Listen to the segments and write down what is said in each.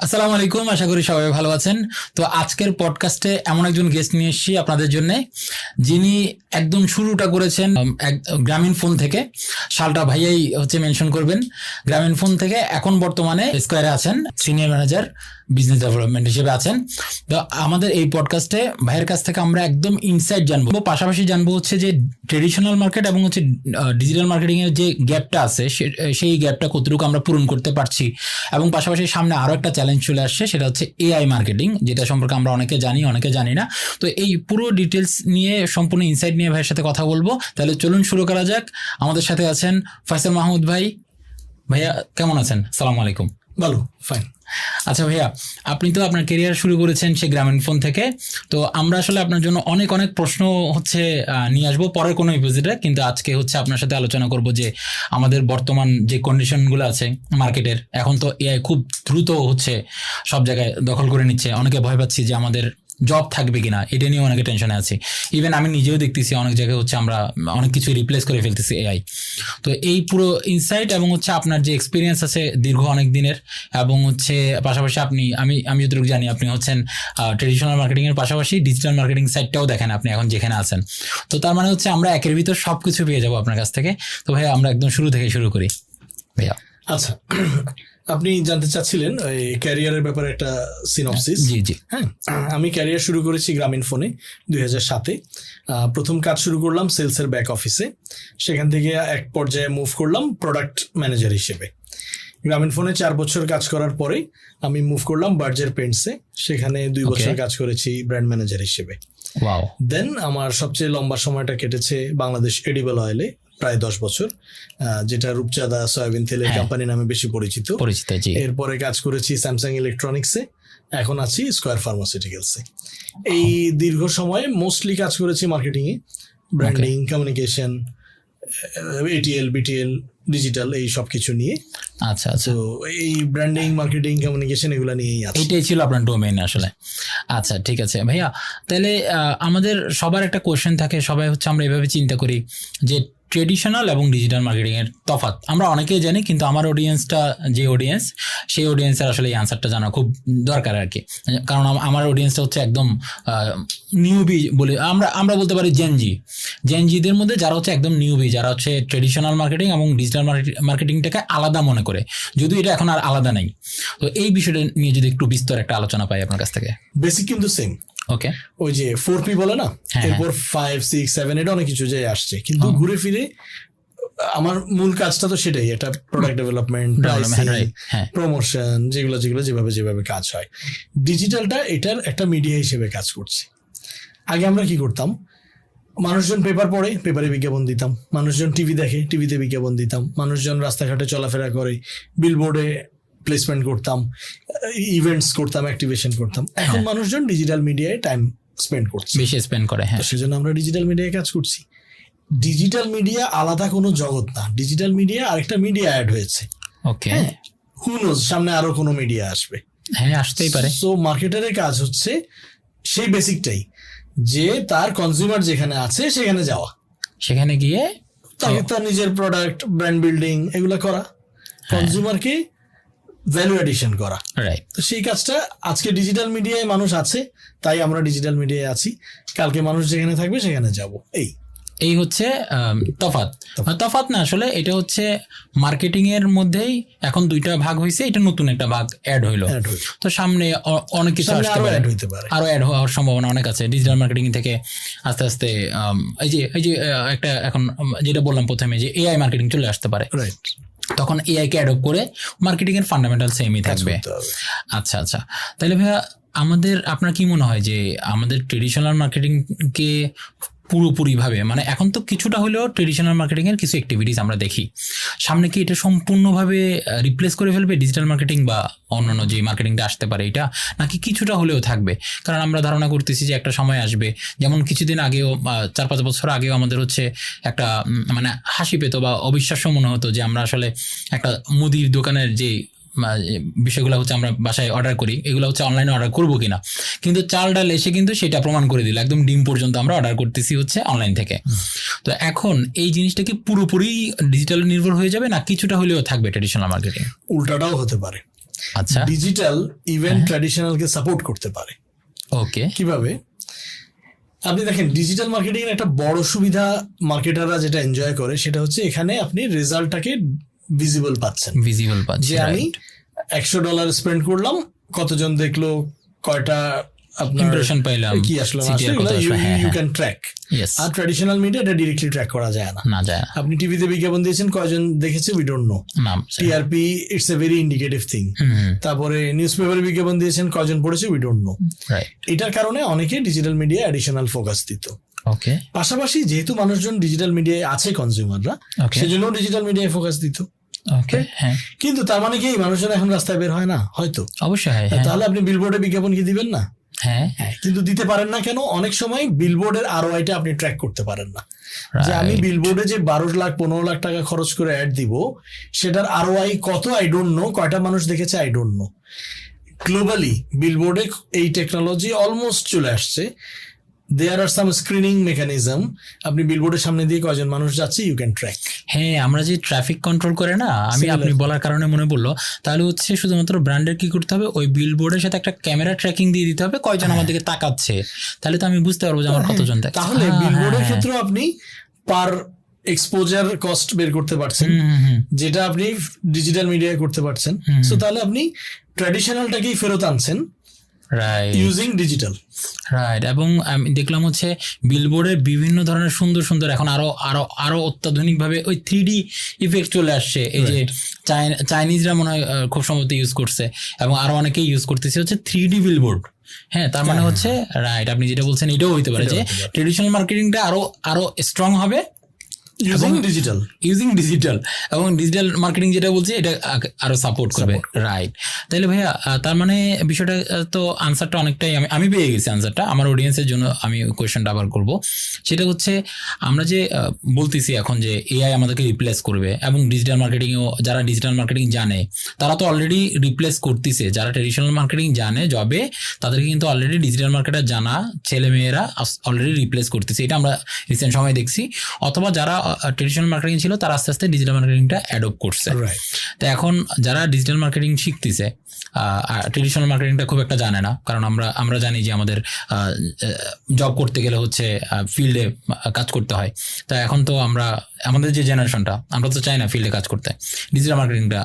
আসসালামু আলাইকুম, আশা করি সবাই ভালো আছেন। তো আজকের পডকাস্টে এমন একজন গেস্ট নিয়ে এসেছি আপনাদের জন্য, যিনি একদম শুরুটা করেছেন গ্রামীণ ফোন থেকে। সালটা ভাইয়াই মেনশন করবেন। গ্রামীণ ফোন থেকে এখন বর্তমানে স্কয়ারে আছেন, সিনিয়র ম্যানেজার বিজনেস ডেভেলপমেন্ট হিসেবে আছেন। তো আমাদের এই পডকাস্টে ভাইয়ের কাছ থেকে আমরা একদম ইনসাইট জানবো, পাশাপাশি জানবো যে ট্রেডিশনাল মার্কেট এবং ডিজিটাল মার্কেটিং এর যে গ্যাপটা আছে সেই গ্যাপটা কতটুকু আমরা পূরণ করতে পারছি, এবং পাশাপাশি সামনে আরো একটা চ্যালেঞ্জ চলে আসছে, সেটা হচ্ছে এআই মার্কেটিং, যেটা সম্পর্কে আমরা অনেকে জানি অনেকে জানি না। তো এই পুরো ডিটেলস নিয়ে সম্পূর্ণ ইনসাইট নিয়ে ভাইয়ের সাথে কথা বলবো। তাহলে চলুন শুরু করা যাক। আমাদের সাথে আছেন ফয়সাল মাহমুদ ভাই। ভাইয়া কেমন আছেন? আসসালামু আলাইকুম। ভালো, ফাইন। আচ্ছা ভাইয়া, আপনি তো আপনার কেরিয়ার শুরু করেছেন সে গ্রামীণ ফোন থেকে। তো আমরা আসলে আপনার জন্য অনেক অনেক প্রশ্ন নিয়ে আসবো পরের কোনো এপিসোডে, কিন্তু আজকে আপনার সাথে আলোচনা করব যে আমাদের বর্তমান যে কন্ডিশনগুলো আছে মার্কেটের, এখন তো এআই খুব দ্রুত সব জায়গায় দখল করে নিচ্ছে। অনেকে ভয় পাচ্ছি যে আমাদের জব থাকবে কিনা, এটা নিয়ে অনেকে টেনশনে আছি। ইভেন আমি নিজেও দেখতেছি অনেক জায়গায় আমরা অনেক কিছু রিপ্লেস করে ফেলতেছি এআই। তো এই পুরো ইনসাইট এবং আপনার যে এক্সপিরিয়েন্স আছে দীর্ঘ অনেক দিনের, এবং পাশাপাশি আমি যতটুকু জানি আপনি ট্রেডিশনাল মার্কেটিং এর পাশাপাশি ডিজিটাল মার্কেটিং সাইডটাও দেখেন আপনি এখন যেখানে আছেন। তো তার মানে আমরা একের ভিতর সবকিছু পেয়ে যাবো আপনার কাছ থেকে। তো ভাইয়া আমরা একদম শুরু থেকে শুরু করি ভাইয়া। আচ্ছা, আপনি জানতে চাচ্ছিলেন ক্যারিয়ারের ব্যাপারে একটা সিনপসিস। জি জি। হ্যাঁ, আমি ক্যারিয়ার শুরু করেছি গ্রামীণ ফোনে 2007-এ। প্রথম কাজ শুরু করলাম সেলসের ব্যাক অফিসে, সেখান থেকে এক পর্যায়ে মুভ করলাম প্রোডাক্ট ম্যানেজার হিসেবে। গ্রামীণ ফোনে 4 বছর কাজ করার পরে আমি মুভ করলাম বার্জার পেন্টসে, সেখানে 2 বছর কাজ করেছি ব্র্যান্ড ম্যানেজার হিসেবে। দেন আমার সবচেয়ে লম্বা সময়টা কেটেছে বাংলাদেশ এডিবল অয়েলে, প্রায় 10 বছর, যেটা রূপচাঁদা সয়াবিন তেলের কোম্পানি নামে বেশি পরিচিত। এরপরে কাজ করেছি স্যামসাং ইলেকট্রনিক্সে, এখন আছি স্কয়ার ফার্মাসিউটিক্যালসে। এই দীর্ঘ সময়ে মোস্টলি কাজ করেছি মার্কেটিংয়ে, branding, communication, ATL, BTL, digital, এই সব কিছু নিয়ে। আচ্ছা আচ্ছা, তো এই ব্র্যান্ডিং, মার্কেটিং, কমিউনিকেশন এগুলো নিয়েই আছে। এটাই ছিল আপনার ডোমেইন আসলে। আচ্ছা ঠিক আছে ভাইয়া, তাহলে আমাদের সবার একটা কোশ্চেন থাকে, সবাই আমরা এভাবে চিন্তা করি যে ট্রেডিশনাল এবং ডিজিটাল মার্কেটিং এর তফাৎ আমরা অনেকেই জানি, কিন্তু আমার অডিয়েন্সটা যে অডিয়েন্স, সেই অডিয়েন্সের আসলে এই আনসারটা জানা খুব দরকার আর কি। কারণ আমার অডিয়েন্সটা একদম নিউবি বলে আমরা বলতে পারি, জেনজিদের মধ্যে যারা একদম নিউবি, যারা ট্রেডিশনাল মার্কেটিং এবং ডিজিটাল মার্কেটিংটাকে আলাদা মনে করে, যদিও এটা এখন আর আলাদা নেই। তো এই বিষয়টা নিয়ে যদি একটু বিস্তর একটা আলোচনা পাই আপনার কাছ থেকে। বেসিক কিন্তু সেম। ওকে, ওই যে 4P বলে না, এরপর 5, 6, 7, এটা অনেক কিছু যে আসছে, কিন্তু ঘুরে ফিরে আমার মূল কাজটা তো সেটাই, এটা প্রোডাক্ট ডেভেলপমেন্ট, প্রমোশন, যেগুলো যেভাবে কাজ হয়। ডিজিটালটা এটার একটা মিডিয়া হিসেবে কাজ করছে। আগে আমরা কি করতাম, মানুষজন পেপার পড়ে, পেপারে বিজ্ঞাপন দিতাম, মানুষজন টিভি দেখে, টিভিতে বিজ্ঞাপন দিতাম, মানুষজন রাস্তাঘাটে চলাফেরা করে, বিলবোর্ডে প্লেসমেন্ট করতাম, ইভেন্টস করতাম, অ্যাক্টিভেশন করতাম। এখন মানুষজন ডিজিটাল মিডিয়ায় টাইম স্পেন্ড করছে, বেশি স্পেন্ড করে। হ্যাঁ, সেজন্য আমরা ডিজিটাল মিডিয়ায় কাজ করছি। ডিজিটাল মিডিয়া আলাদা কোনো জগৎ না, ডিজিটাল মিডিয়া আরেকটা মিডিয়া অ্যাড হয়েছে। ওকে, হু নোজ সামনে আরো কোনো মিডিয়া আসবে। হ্যাঁ, আসতেই পারে। সো মার্কেটারের কাজ হচ্ছে সেই বেসিকটাই, যে তার কনজিউমার যেখানে আছে সেখানে যাওয়া, সেখানে গিয়ে তাকে তার নিজের প্রোডাক্ট, ব্র্যান্ড বিল্ডিং এগুলো করা, কনজিউমারকে ভ্যালু এডিশন করা। তো সেই কাজটা আজকে ডিজিটাল মিডিয়ায় মানুষ আছে, তাই আমরা ডিজিটাল মিডিয়ায় আছি। কালকে মানুষ যেখানে থাকবে সেখানে যাব। এই তফাৎ না, আসলে এটা মার্কেটিং এর মধ্যেই এখন দুইটা ভাগ হয়েছে, এটা নতুন একটা ভাগ অ্যাড হইলো। তো সামনে অনেক কিছু আসতে পারে, আরো অ্যাড হওয়ার সম্ভাবনা অনেক আছে। ডিজিটাল মার্কেটিং থেকে আস্তে আস্তে এই যে একটা এখন যেটা বললাম প্রথমে, যে এআই মার্কেটিং চলে আসতে পারে, তখন এআই কে অ্যাডপ্ট করে মার্কেটিং এর ফান্ডামেন্টাল সেমই থাকবে। আচ্ছা আচ্ছা, তাহলে ভাইয়া আপনার কি মনে হয় যে আমাদের ট্রেডিশনাল মার্কেটিং কে পুরোপুরি ভাবে, এখন তো কিছুটা হলেও ট্রেডিশনাল মার্কেটিং এর কিছু অ্যাক্টিভিটিস আমরা দেখি, সামনে কি এটা সম্পূর্ণভাবে রিপ্লেস করে ফেলবে ডিজিটাল মার্কেটিং বা অন্যান্য যে মার্কেটিংটা আসতে পারে এটা, নাকি কিছুটা হলেও থাকবে? কারণ আমরা ধারণা করতেছি যে একটা সময় আসবে, যেমন কিছুদিন আগেও 4-5 বছর আগেও আমাদের একটা হাসি পেত বা অবিশ্বাস্য মনে হতো যে আমরা আসলে একটা মুদির দোকানের যে বিষয়গুলো আমরা বাসায় অর্ডার করি, এগুলো অনলাইনে অর্ডার করবো কিনা, কিন্তু চাল ডাল এসে কিন্তু সেটা প্রমাণ করে দিল, একদম ডিম পর্যন্ত আমরা অর্ডার করতেছি অনলাইন থেকে। তো এখন এই জিনিসটা কি পুরোপুরি ডিজিটাল নির্ভর হয়ে যাবে, না কিছুটা হলেও থাকবে ট্রেডিশনাল মার্কেটিং? উল্টাটাও হতে পারে। আচ্ছা, ডিজিটাল ইভেন্ট ট্র্যাডিশনালকে সাপোর্ট করতে পারে। ওকে, কিভাবে? আপনি দেখেন ডিজিটাল মার্কেটিং এর একটা বড় সুবিধা মার্কেটাররা যেটা এনজয় করে সেটা হচ্ছে এখানে আপনি রেজাল্টটাকে ভিজিবল পাচ্ছেন, যে আমি $100 স্পেন্ড করলাম, কতজন দেখলো, কয়টা আপনার ইমপ্রেশন পাইলাম, কি আসলো, ইউ ক্যান ট্র্যাক। আর ট্র্যাডিশনাল মিডিয়া এটা ডিরেক্টলি ট্র্যাক করা যায় না। আপনি টিভিতে বিজ্ঞাপন দিয়েছেন, কয়জন দেখেছে, we don't know. TRP it's a very indicative thing. তারপরে নিউজ পেপারে বিজ্ঞাপন দিয়েছেন, কয়জন পড়েছে, উই ডোন্ট নো। এটার কারণে অনেকে ডিজিটাল মিডিয়া অ্যাডিশনাল ফোকাস দিত। পাশাপাশি যেহেতু মানুষজন ডিজিটাল মিডিয়ায় আছে, কনজিউমাররা, সেজন্য ডিজিটাল মিডিয়ায় ফোকাস দিত। কিন্তু তার মানে কি মানুষজন এখন রাস্তায় বের হয় না? হয়তো, অবশ্যই। তাহলে আপনি বিলবোর্ডে বিজ্ঞাপন কি দিবেন না? হ্যাঁ, কিন্তু দিতে পারেন না কেন? অনেক সময় বিলবোর্ডের আরওআইটা আপনি ট্র্যাক করতে পারেন না। যে আমি বিলবোর্ডে যে 12 লাখ 15 লাখ টাকা খরচ করে অ্যাড দিব, সেটার আরওআই কত আই ডোন্ট নো, কয়টা মানুষ দেখেছে আই ডোন্ট নো। গ্লোবালি বিলবোর্ডে এই টেকনোলজি অলমোস্ট চলে আসছে। দেয়ার আর সাম স্ক্রিনিং মেকানিজম, আপনি বিলবোর্ডের সামনে দিয়ে কয়জন মানুষ যাচ্ছে, ইউ ক্যান ট্র্যাক। হ্যাঁ, আমরা যে ট্রাফিক কন্ট্রোল করে না, আপনি বলার কারণে মনে পড়লো, তাহলে হচ্ছে শুধুমাত্র ব্র্যান্ডের কি করতে হবে, ওই বিলবোর্ডের সাথে একটা ক্যামেরা ট্র্যাকিং দিয়ে দিতে হবে, কয়জন আমার দিকে তাকাচ্ছে, তাহলে তো আমি বুঝতে পারবো যে আমার কতজন তাকাচ্ছে। তাহলে বিলবোর্ডের ক্ষেত্রে আপনি পার এক্সপোজার কস্ট বের করতে পারছেন, যেটা আপনি ডিজিটাল মিডিয়ায় করতে পারছেন। সো তাহলে আপনি ট্র্যাডিশনালটাকেই ফেরত আনছেন, ইউজিং ডিজিটাল। রাইট। এবং আমি দেখলাম হচ্ছে বিলবোর্ডের বিভিন্ন ধরনের সুন্দর সুন্দর এখন আরো অত্যাধুনিক ভাবে ওই 3D ইফেক্ট চলে আসছে। এই যে চাইনিজরা মনে হয় খুব সম্ভবত ইউজ করছে, এবং আরো অনেকেই ইউজ করতেছে হচ্ছে 3D বিলবোর্ড। হ্যাঁ, তার মানে হচ্ছে রাইট, আপনি যেটা বলছেন এটাও হইতে পারে যে ট্রেডিশনাল মার্কেটিংটা আরো স্ট্রং হবে ইউজিং ডিজিটাল, এবং ডিজিটাল মার্কেটিং যেটা বলছি এটা আরো সাপোর্ট করবে। রাইট। তাহলে ভাইয়া, তার মানে বিষয়টা তো আনসারটা অনেকটাই আমি পেয়ে গেছি আনসারটা। আমার অডিয়েন্সের জন্য আমি কোয়েশ্চেনটা আবার করব, সেটা হচ্ছে আমরা যে বলতেছি এখন যে এআই আমাদেরকে রিপ্লেস করবে, এবং ডিজিটাল মার্কেটিংও যারা ডিজিটাল মার্কেটিং জানে তারা তো অলরেডি রিপ্লেস করতেছে। যারা ট্রেডিশনাল মার্কেটিং জানে জবে, তাদেরকে কিন্তু অলরেডি ডিজিটাল মার্কেটার জানা ছেলেমেয়েরা অলরেডি রিপ্লেস করতেছে, এটা আমরা রিসেন্ট সময় দেখছি। অথবা যারা ট্রেডিশনাল মার্কেটিং ছিল তারা আস্তে আস্তে ডিজিটাল মার্কেটিংটা অ্যাডপ্ট করছে। তো এখন যারা ডিজিটাল মার্কেটিং শিখতেছে, ট্রেডিশনাল মার্কেটিংটা খুব একটা জানে না, কারণ আমরা জানি যে আমাদের জব করতে গেলে হচ্ছে ফিল্ডে কাজ করতে হয়। তা এখন তো আমাদের যে জেনারেশনটা, আমরা তো চাই না ফিল্ডে কাজ করতে, ডিজিটাল মার্কেটিংটা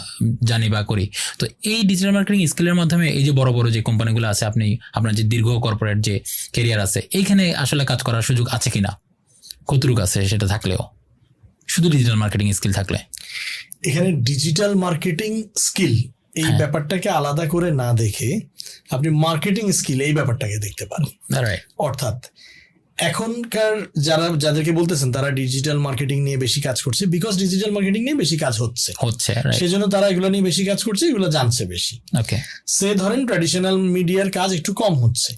জানি বা করি। তো এই ডিজিটাল মার্কেটিং স্কিলের মাধ্যমে এই যে বড় বড় যে কোম্পানিগুলো আছে, আপনার যে দীর্ঘ কর্পোরেট যে ক্যারিয়ার আছে, এইখানে আসলে কাজ করার সুযোগ আছে কিনা, কতটুকু আছে সেটা থাকলেও, শুধু ডিজিটাল মার্কেটিং স্কিল থাকলে? এখানে ডিজিটাল মার্কেটিং স্কিল এই ব্যাপারটাকে আলাদা করে না দেখে আপনি মার্কেটিং স্কিল এই ব্যাপারটাকে দেখতে পারেন। অর্থাৎ এখনকার যাদেরকে বলতেছেন তারা ডিজিটাল মার্কেটিং নিয়ে বেশি কাজ করছে, বিকজ ডিজিটাল মার্কেটিং নিয়ে বেশি কাজ হচ্ছে, সেজন্য তারা এগুলো নিয়ে বেশি কাজ করছে, এগুলো জানছে বেশি। সে ধরেন ট্র্যাডিশনাল মিডিয়ার কাজ একটু কম হচ্ছে,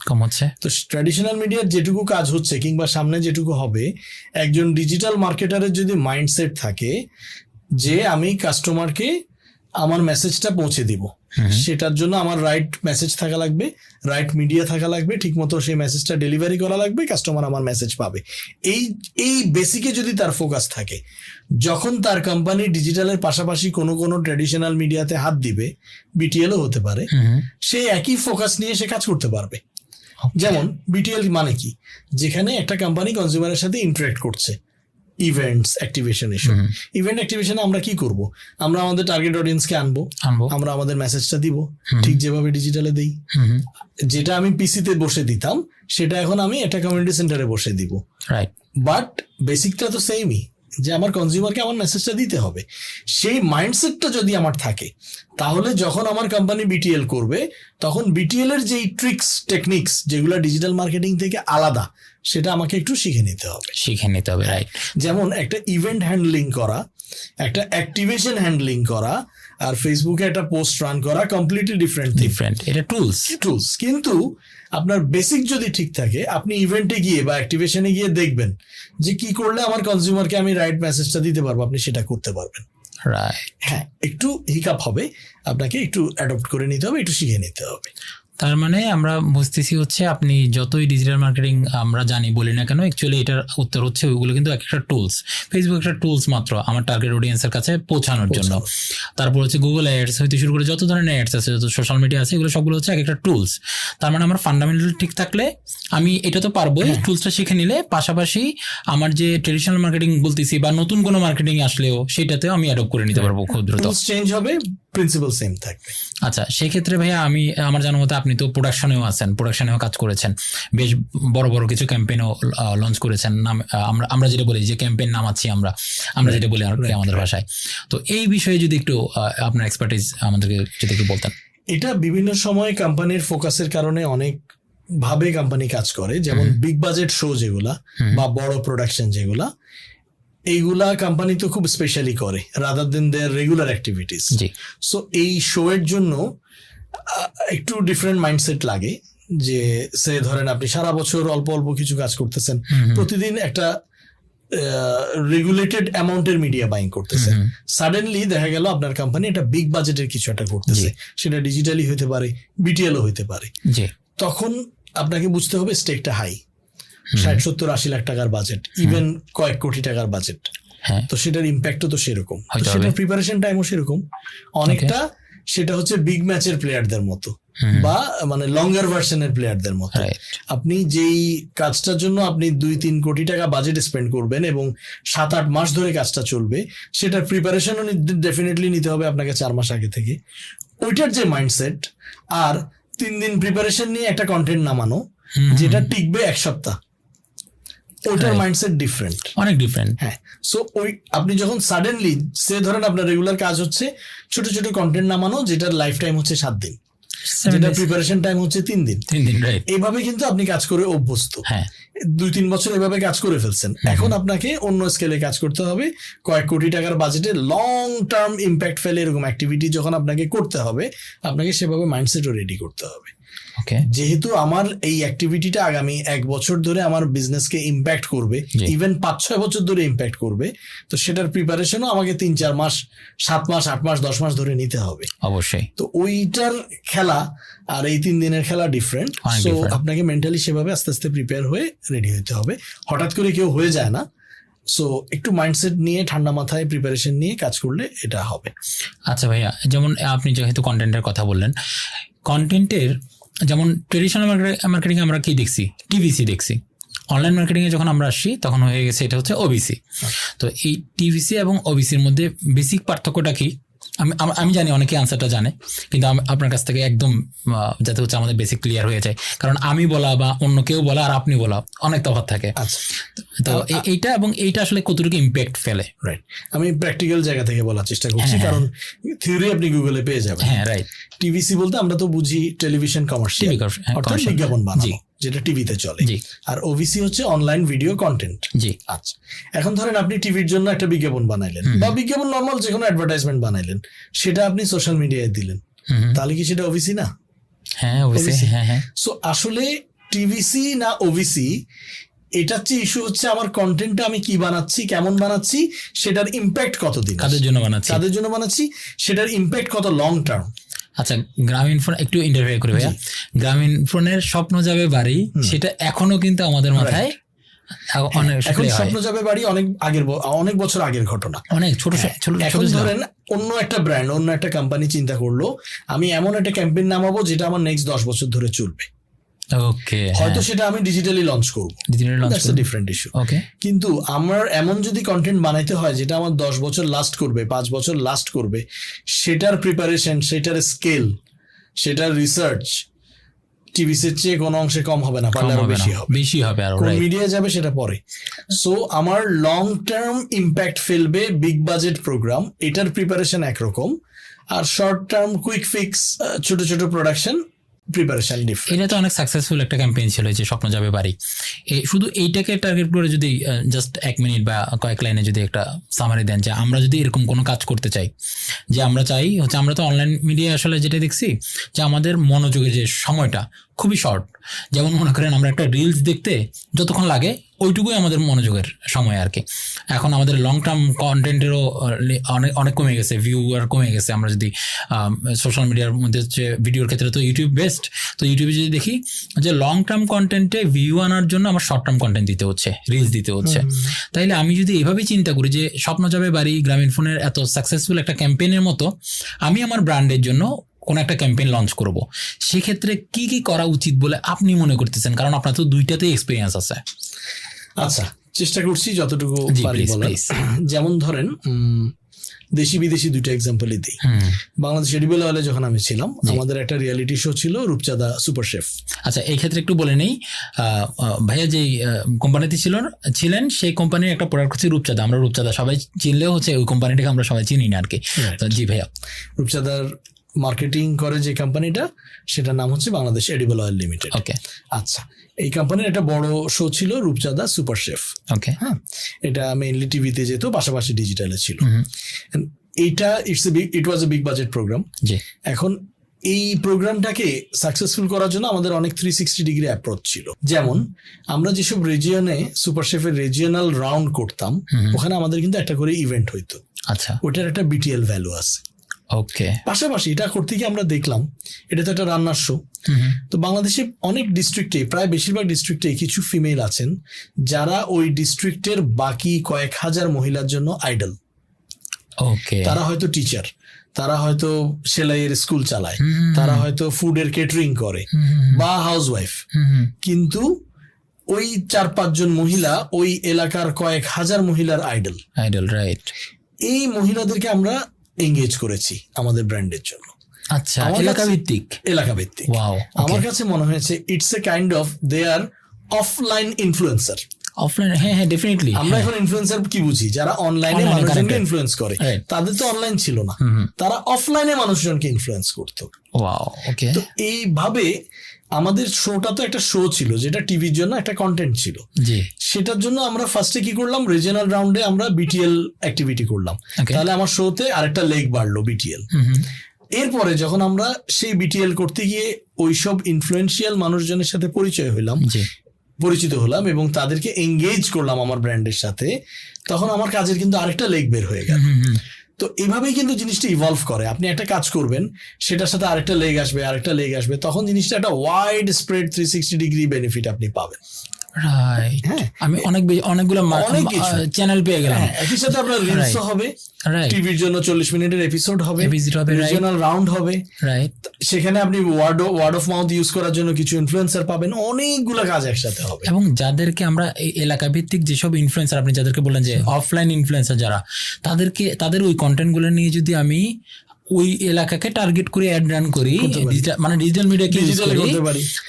তো ট্র্যাডিশনাল মিডিয়ার যেটুকু কাজ হচ্ছে কিংবা সামনে যেটুকু হবে, একজন ডিজিটাল মার্কেটারের যদি মাইন্ডসেট থাকে যে আমি কাস্টমারকে আমার মেসেজটা পৌঁছে দিব, সেটার জন্য আমার রাইট মেসেজ থাকা লাগবে, রাইট মিডিয়া থাকা লাগবে, ঠিক মতো সেই মেসেজটা ডেলিভারি করা লাগবে, কাস্টমার আমার মেসেজ পাবে। এই বেসিকে যদি তার ফোকাস থাকে, যখন তার কোম্পানি ডিজিটালের পাশাপাশি কোনো ট্র্যাডিশনাল মিডিয়াতে হাত দিবে, বিটিএলও হতে পারে, সে একই ফোকাস নিয়ে সে কাজ করতে পারবে। যেমন বিটিএল মানে কি, যেখানে একটা কোম্পানি কনজিউমারের সাথে ইন্টারেক্ট করছে, ইভেন্টস অ্যাক্টিভেশন। এসব ইভেন্ট অ্যাক্টিভেশনে আমরা কি করব, আমরা আমাদের টার্গেট অডিয়েন্সকে আনবো, আমরা আমাদের মেসেজটা দিব ঠিক যেভাবে ডিজিটালে দেই। যেটা আমি পিসিতে বসে দিতাম সেটা এখন আমি একটা কমিউনিটি সেন্টারে বসে দিব। বাট বেসিকটা তো সেমই, যে আমার কনজিউমারকে আমার মেসেজটা দিতে হবে। সেই মাইন্ডসেটটা যদি আমার থাকে, তাহলে যখন আমার কোম্পানি বিটিএল করবে, তখন বিটিএল এর যেই ট্রিক্স টেকনিক্স যেগুলো ডিজিটাল মার্কেটিং থেকে আলাদা, সেটা আমাকে একটু শিখে নিতে হবে। রাইট। যেমন একটা ইভেন্ট হ্যান্ডলিং করা, একটা অ্যাক্টিভেশন হ্যান্ডলিং করা, আর ফেসবুকে একটা পোস্ট রান করা কমপ্লিটলি ডিফারেন্ট। এটা টুলস, কিন্তু আপনার বেসিক যদি ঠিক থাকে, আপনি ইভেন্টে গিয়ে বা অ্যাক্টিভেশনে গিয়ে দেখবেন যে কি করলে আমার কনজিউমারকে আমি রাইট মেসেজটা দিতে পারবো, আপনি সেটা করতে পারবেন। হ্যাঁ, একটু হিকআপ হবে, আপনাকে একটু অ্যাডপ্ট করে নিতে হবে, একটু শিখে নিতে হবে। তার মানে আমরা বুঝতেছি হচ্ছে আপনি যতই ডিজিটাল মার্কেটিং আমরা জানি বলি না কেন, অ্যাকচুয়ালি এটার উত্তর হচ্ছে ওইগুলো কিন্তু একটা টুলস। ফেসবুক একটা টুলস মাত্র আমার টার্গেট অডিয়েন্সের কাছে পৌঁছানোর জন্য। তারপর হচ্ছে গুগল অ্যাডস হইতে শুরু করে যত ধরনের অ্যাডস আছে, যত সোশ্যাল মিডিয়া আছে, এগুলো সবগুলো হচ্ছে একটা টুলস। তার মানে আমার ফান্ডামেন্টাল ঠিক থাকলে আমি এটা তো পারবোই, টুলসটা শিখে নিলে পাশাপাশি আমার যে ট্রেডিশনাল মার্কেটিং বলতেছি বা নতুন কোনো মার্কেটিং আসলেও সেটাতেও আমি অ্যাডপ্ট করে নিতে পারবো খুব দ্রুত। চেঞ্জ হবে, প্রিন্সিপাল সেম থাকবে। আচ্ছা, সেক্ষেত্রে ভাইয়া আমি আমার জানার মতো আপনি তো প্রোডাকশনেও আছেন, প্রোডাকশনেও কাজ করেছেন, বেশ বড় বড় কিছু ক্যাম্পেইনও লঞ্চ করেছেন। নাম আমরা যেটা বলি যে ক্যাম্পেইন নামাচ্ছি আমরা যেটা বলি আমাদের ভাষায়। তো এই বিষয়ে যদি একটু আপনার এক্সপার্টিজ আমাদেরকে যদি একটু বলতেন। এটা বিভিন্ন সময় কোম্পানির ফোকাসের কারণে অনেক ভাবে কোম্পানি কাজ করে, যেমন বিগ বাজেট শো যেগুলা বা বড় প্রোডাকশন যেগুলা, এইগুলা কোম্পানি তো খুব স্পেশালি করে রাদার দেন দেয়ার রেগুলার অ্যাক্টিভিটিস। সো এই শো এর জন্য একটু ডিফারেন্ট মাইন্ডসেট লাগে, যে সে ধরেন আপনি সারা বছর অল্প অল্প কিছু কাজ করতেছেন, প্রতিদিন একটা রেগুলেটেড অ্যামাউন্টের মিডিয়া বাইং করতেছেন, সাডেনলি দেখা গেল আপনার কোম্পানি একটা বিগ বাজেটের কিছু একটা করতেছে, সেটা ডিজিটালি হইতে পারে, বিটিএলও হইতে পারে। তখন আপনাকে বুঝতে হবে স্টেকটা হাই, 60-70-80 লাখ টাকার বাজেট, ইভেন কয়েক কোটি টাকার বাজেট। তো সেটার ইম্প্যাক্টও তো সেরকম, সেটার প্রিপারেশন টাইমও সেরকম অনেকটা। সেটা হচ্ছে বিগ ম্যাচের প্লেয়ারদের মতো বা মানে লঙ্গার ভার্সনের প্লেয়ারদের মতো। আপনি যেই কাজটার জন্য আপনি 2-3 কোটি টাকা বাজেট স্পেন্ড করবেন এবং 7-8 মাস ধরে কাজটা চলবে, সেটার প্রিপারেশনও ডেফিনেটলি নিতে হবে আপনাকে 4 মাস আগে থেকে। ওইটার যে মাইন্ডসেট, আর 3 দিন প্রিপারেশন নিয়ে একটা কন্টেন্ট নামানো যেটা টিকবে 1 সপ্তাহ, ওইটার মাইন্ডসেট ডিফারেন্ট, অনেক ডিফারেন্ট। হ্যাঁ, সো ওই আপনি যখন সাডেনলি সে ধরেন আপনার রেগুলার কাজ হচ্ছে ছোট ছোট কন্টেন্ট নামানো, যেটার লাইফ টাইম হচ্ছে 7 দিন, যেটা প্রিপারেশন টাইম হচ্ছে 3 দিন, এইভাবে কিন্তু আপনি কাজ করে অভ্যস্ত, 2-3 বছর এভাবে কাজ করে ফেলছেন। এখন আপনাকে অন্য স্কেলে কাজ করতে হবে, কয়েক কোটি টাকার বাজেটে লং টার্ম ইম্প্যাক্ট ফেলে এরকম অ্যাক্টিভিটি যখন আপনাকে করতে হবে, আপনাকে সেভাবে মাইন্ডসেটও রেডি করতে হবে। যেহেতু আমার এই অ্যাক্টিভিটিটা আগামী 1 বছর ধরে আমার বিজনেসকে ইম্প্যাক্ট করবে, ইভেন 5-6 বছর ধরে ইম্প্যাক্ট করবে, তো সেটার প্রিপারেশনও আমাকে 3-4 মাস, 7 মাস, 8 মাস, 10 মাস ধরে নিতে হবে অবশ্যই। তো ওইটার খেলা আর এই 3 দিনের খেলা ডিফারেন্ট। সো আপনাকে মেন্টালি সেভাবে আস্তে আস্তে প্রিপেয়ার হয়ে রেডি হতে হবে, হঠাৎ করে কেউ হয়ে যায় না। সো একটু মাইন্ডসেট নিয়ে ঠান্ডা মাথায় প্রিপারেশন নিয়ে কাজ করলে এটা হবে। আচ্ছা ভাইয়া, যেমন আপনি যেহেতু কন্টেন্টের কথা বললেন, কন্টেন্টের যেমন ট্রেডিশনাল মার্কেটিং আমরা কি দেখছি, টিভিসি দেখছি। অনলাইন মার্কেটিংয়ে যখন আমরা আসছি তখন হয়ে গেছে এটা হচ্ছে ওবিসি। তো এই টিভিসি এবং ওবিসির মধ্যে বেসিক পার্থক্যটা কি? আমি জানি অনেকে আনসারটা জানে, কিন্তু আপনার কাছ থেকে একদম যাতে হচ্ছে আমাদের বেসিক ক্লিয়ার হয়ে যায়, কারণ আমি বলা বা অন্য কেউ বলা আর আপনি বলা অনেক তফাৎ থাকে। তো এইটা এবং এইটা আসলে কতটুকু ইম্প্যাক্ট ফেলে? রাইট, আমি প্র্যাকটিক্যাল জায়গা থেকে বলার চেষ্টা করছি, কারণ থিওরি আপনি গুগলে পেয়ে যাবেন। হ্যাঁ, রাইট। টিভিসি বলতে আমরা তো বুঝি টেলিভিশন কমার্শিয়াল, অর্থাৎ বিজ্ঞাপন বানানো যেটা টিভিতে চলে। আর ওবিসি হচ্ছে অনলাইন ভিডিও কন্টেন্ট। আচ্ছা, এখন ধরেন আপনি টিভির জন্য একটা বিজ্ঞাপন বানাইলেন বা বিজ্ঞাপন নর্মাল যে কোনো অ্যাডভার্টাইজমেন্ট বানাইলেন, সেটা আপনি সোশ্যাল মিডিয়ায় দিলেন, তাহলে কি সেটা ওবিসি না? হ্যাঁ, ওবিসি। হ্যাঁ। সো আসলে টিভিসি না ওবিসি, এটার চেয়ে ইস্যু হচ্ছে আমার কন্টেন্টটা আমি কি বানাচ্ছি, কেমন বানাচ্ছি, সেটার ইম্প্যাক্ট কতদিন, কাদের জন্য বানাচ্ছি, সেটার ইম্প্যাক্ট কত লং টার্ম। আচ্ছা, গ্রামীণ ফোন একটু ইন্টারভিউ করে ভাইয়া, গ্রামীণ ফোনের স্বপ্ন যাবে বাড়ি, সেটা এখনো কিন্তু আমাদের মাথায় এখন স্বপ্ন যাবে বাড়ি অনেক বছর আগের ঘটনা, অনেক ছোট। এখন ধরেন অন্য একটা ব্র্যান্ড, অন্য একটা কোম্পানি চিন্তা করলো আমি এমন একটা ক্যাম্পেইন নামাবো যেটা আমার নেক্সট 10 বছর ধরে চলবে। হয়তো সেটা আমি ডিজিটালি লঞ্চ করবো, ডিফারেন্ট ইস্যু। কিন্তু আমার এমন যদি কন্টেন্ট বানাইতে হয় যেটা আমার 10 বছর লাস্ট করবে, 5 বছর লাস্ট করবে, সেটার প্রিপারেশন, সেটার স্কেল, সেটার রিসার্চ টিভিসির চেয়ে কোনো অংশে কম হবে না, পারলে আরো বেশি হবে। আর মিডিয়া যাবে সেটা পরে। সো আমার লং টার্ম ইম্প্যাক্ট ফেলবে বিগ বাজেট প্রোগ্রাম, এটার প্রিপারেশন একরকম, আর শর্ট টার্ম কুইক ফিক্স ছোট ছোট প্রোডাকশন প্রিপারেশন ডিফারেন্ট। এটা তো অনেক সাকসেসফুল একটা ক্যাম্পেইন ছিল যে স্বপ্ন যাবে বাড়ি। শুধু এইটাকে টার্গেট করে যদি জাস্ট 1 মিনিট বা কয়েক লাইনে যদি একটা সামারি দেন, যে আমরা যদি এরকম কোনো কাজ করতে চাই, যে আমরা চাই হচ্ছে, আমরা তো অনলাইন মিডিয়া আসলে যেটা দেখছি যে আমাদের মনোযোগের যে সময়টা খুবই শর্ট। যেমন মনে করেন আমরা একটা রিলস দেখতে যতক্ষণ লাগে ওইটুকুই আমাদের মনোযোগের সময় আর কি। এখন আমাদের লং টার্ম কন্টেন্টেরও অনেক কমে গেছে, ভিউয়ার কমে গেছে। আমরা যদি সোশ্যাল মিডিয়ার মধ্যে হচ্ছে ভিডিওর ক্ষেত্রে তো ইউটিউব বেস্ট, তো ইউটিউবে যদি দেখি যে লং টার্ম কন্টেন্টে ভিউ আনার জন্য আমার শর্ট টার্ম কন্টেন্ট দিতে হচ্ছে, রিলস দিতে হচ্ছে। তাইলে আমি যদি এভাবেই চিন্তা করি যে স্বপ্ন যাবে বাড়ি গ্রামীণফোনের এত সাকসেসফুল একটা ক্যাম্পেইনের মতো আমি আমার ব্র্যান্ডের জন্য কোনো একটা ক্যাম্পেইন লঞ্চ করব, সেক্ষেত্রে কি কি করা উচিত বলে আপনি মনে করতেছেন? কারণ আপনার তো দুইটাতেই এক্সপিরিয়েন্স আছে। আচ্ছা, চেষ্টা করছি যতটুকু পারি বলার। যেমন ধরেন দেশি বিদেশি দুইটা এক্সাম্পলই দিই। বাংলাদেশ এডিবল অয়েলে যখন আমি ছিলাম, আমাদের একটা রিয়েলিটি শো ছিল রূপচাঁদা সুপার শেফ। আচ্ছা, এই ক্ষেত্রে একটু বলে নেই, ভাইয়া যেই কোম্পানিতে ছিলেন সেই কোম্পানির একটা প্রোডাক্ট হচ্ছে রূপচাঁদা। আমরা রূপচাঁদা সবাই চিনলেও হচ্ছে ওই কোম্পানিটাকে আমরা সবাই চিনি না আর কি। জি ভাইয়া, রূপচাঁদার মার্কেটিং করে যে কোম্পানিটা, সেটার নাম হচ্ছে বাংলাদেশ এডিবল অয়েল লিমিটেড। ওকে, আচ্ছা, এই কোম্পানির একটা বড় শো ছিল রূপচাঁদা সুপার শেফ। ওকে, হ্যাঁ, এটা মেইনলি টিভিতে যেত, পাশাপাশি ডিজিটালে ছিল। এইটা ইট ওয়াজ এ বিগ বাজেট প্রোগ্রাম। জি, এখন এই প্রোগ্রামটাকে সাকসেসফুল করার জন্য আমাদের অনেক 360 ডিগ্রি অ্যাপ্রোচ ছিল। যেমন আমরা যেসব রিজিয়নে সুপার শেফের রিজিয়নাল রাউন্ড করতাম, ওখানে আমাদের কিন্তু একটা করে ইভেন্ট হইতো। আচ্ছা, ওটার একটা বিটিএল ভ্যালু আছে। ওকে, পাশাপাশি এটা করতে গিয়ে আমরা দেখলাম এটা তো একটা রান্নার শো। তো বাংলাদেশে অনেক ডিস্ট্রিক্টে, প্রায় বেশিরভাগ ডিস্ট্রিক্টে কিছু ফিমেল আছেন যারা ওই ডিস্ট্রিক্টের বাকি কয়েক হাজার মহিলার জন্য আইডল। ওকে, তারা হয়তো টিচার, তারা হয়তো সেলাইয়ের স্কুল চালায়, তারা হয়তো ফুডের কেটারিং করে বা হাউসওয়াইফ, কিন্তু ওই 4-5 জন মহিলা ওই এলাকার কয়েক হাজার মহিলার আইডল। রাইট। এই মহিলাদেরকে আমরা এঙ্গেজ করেছি আমাদের ব্র্যান্ডের জন্য। আচ্ছা, এলাকা ভিত্তিক। ওয়াও, আমার কাছে মনে হয়েছে it's a kind of they are offline influencer. Offline, হ্যাঁ, ডেফিনেটলি। আমরা এখন ইনফ্লুয়েন্সার কি বুঝি? যারা অনলাইনে মানুষজনকে ইনফ্লুয়েন্স করে। তাদের তো অনলাইন ছিল না, তারা অফলাইনে মানুষজনকে ইনফ্লুয়েন্স করতো। ওয়াও, ওকে। তো এইভাবে আমাদের শোটা তো একটা শো ছিল, যেটা টিভির জন্য একটা কন্টেন্ট ছিল। জি, সেটার জন্য আমরা ফার্স্টে কি করলাম, রিজিওনাল রাউন্ডে আমরা বিটিএল অ্যাক্টিভিটি করলাম। তাহলে আমার শোতে আরেকটা লেগ বাড়লো বিটিএল। এরপরে যখন আমরা সেই বিটিএল করতে গিয়ে ওইসব ইনফ্লুয়েন্সিয়াল মানুষজনের সাথে পরিচিত হলাম এবং তাদেরকে এঙ্গেজ করলাম আমার ব্র্যান্ডের সাথে, তখন আমার কাজের কিন্তু আরেকটা লেগ বের হয়ে গেল। তো এভাবেই কিন্তু জিনিসটা ইভলভ করে। আপনি একটা কাজ করবেন, সেটার সাথে আরেকটা লেগ আসবে, আরেকটা লেগ আসবে, তখন জিনিসটা একটা ওয়াইড স্প্রেড 360 ডিগ্রি বেনিফিট আপনি পাবেন। রাইট, হ্যাঁ, আমি অনেকগুলো চ্যানেল পেয়ে গেলাম। একই সাথে আপনার রিলস হবে, টিভির জন্য 40 মিনিটের এপিসোড হবে, রিজিওনাল রাউন্ড হবে, রাইট। সেখানে আপনি ওয়ার্ড অফ মাউথ ইউজ করার জন্য কিছু ইনফ্লুয়েন্সার পাবেন, অনেকগুলো কাজ একসাথে হবে। এবং যাদেরকে আমরা এই এলাকা ভিত্তিক যেসব ইনফ্লুয়েন্সার, আপনি যাদেরকে বললেন যে অফলাইন ইনফ্লুয়েন্সার যারা, তাদের ওই কন্টেন্টগুলো নিয়ে যদি আমি ওই এলাকাকে টার্গেট করে অ্যাড রান করি, মানে ডিজিটাল মিডিয়াকে ইউজ করি,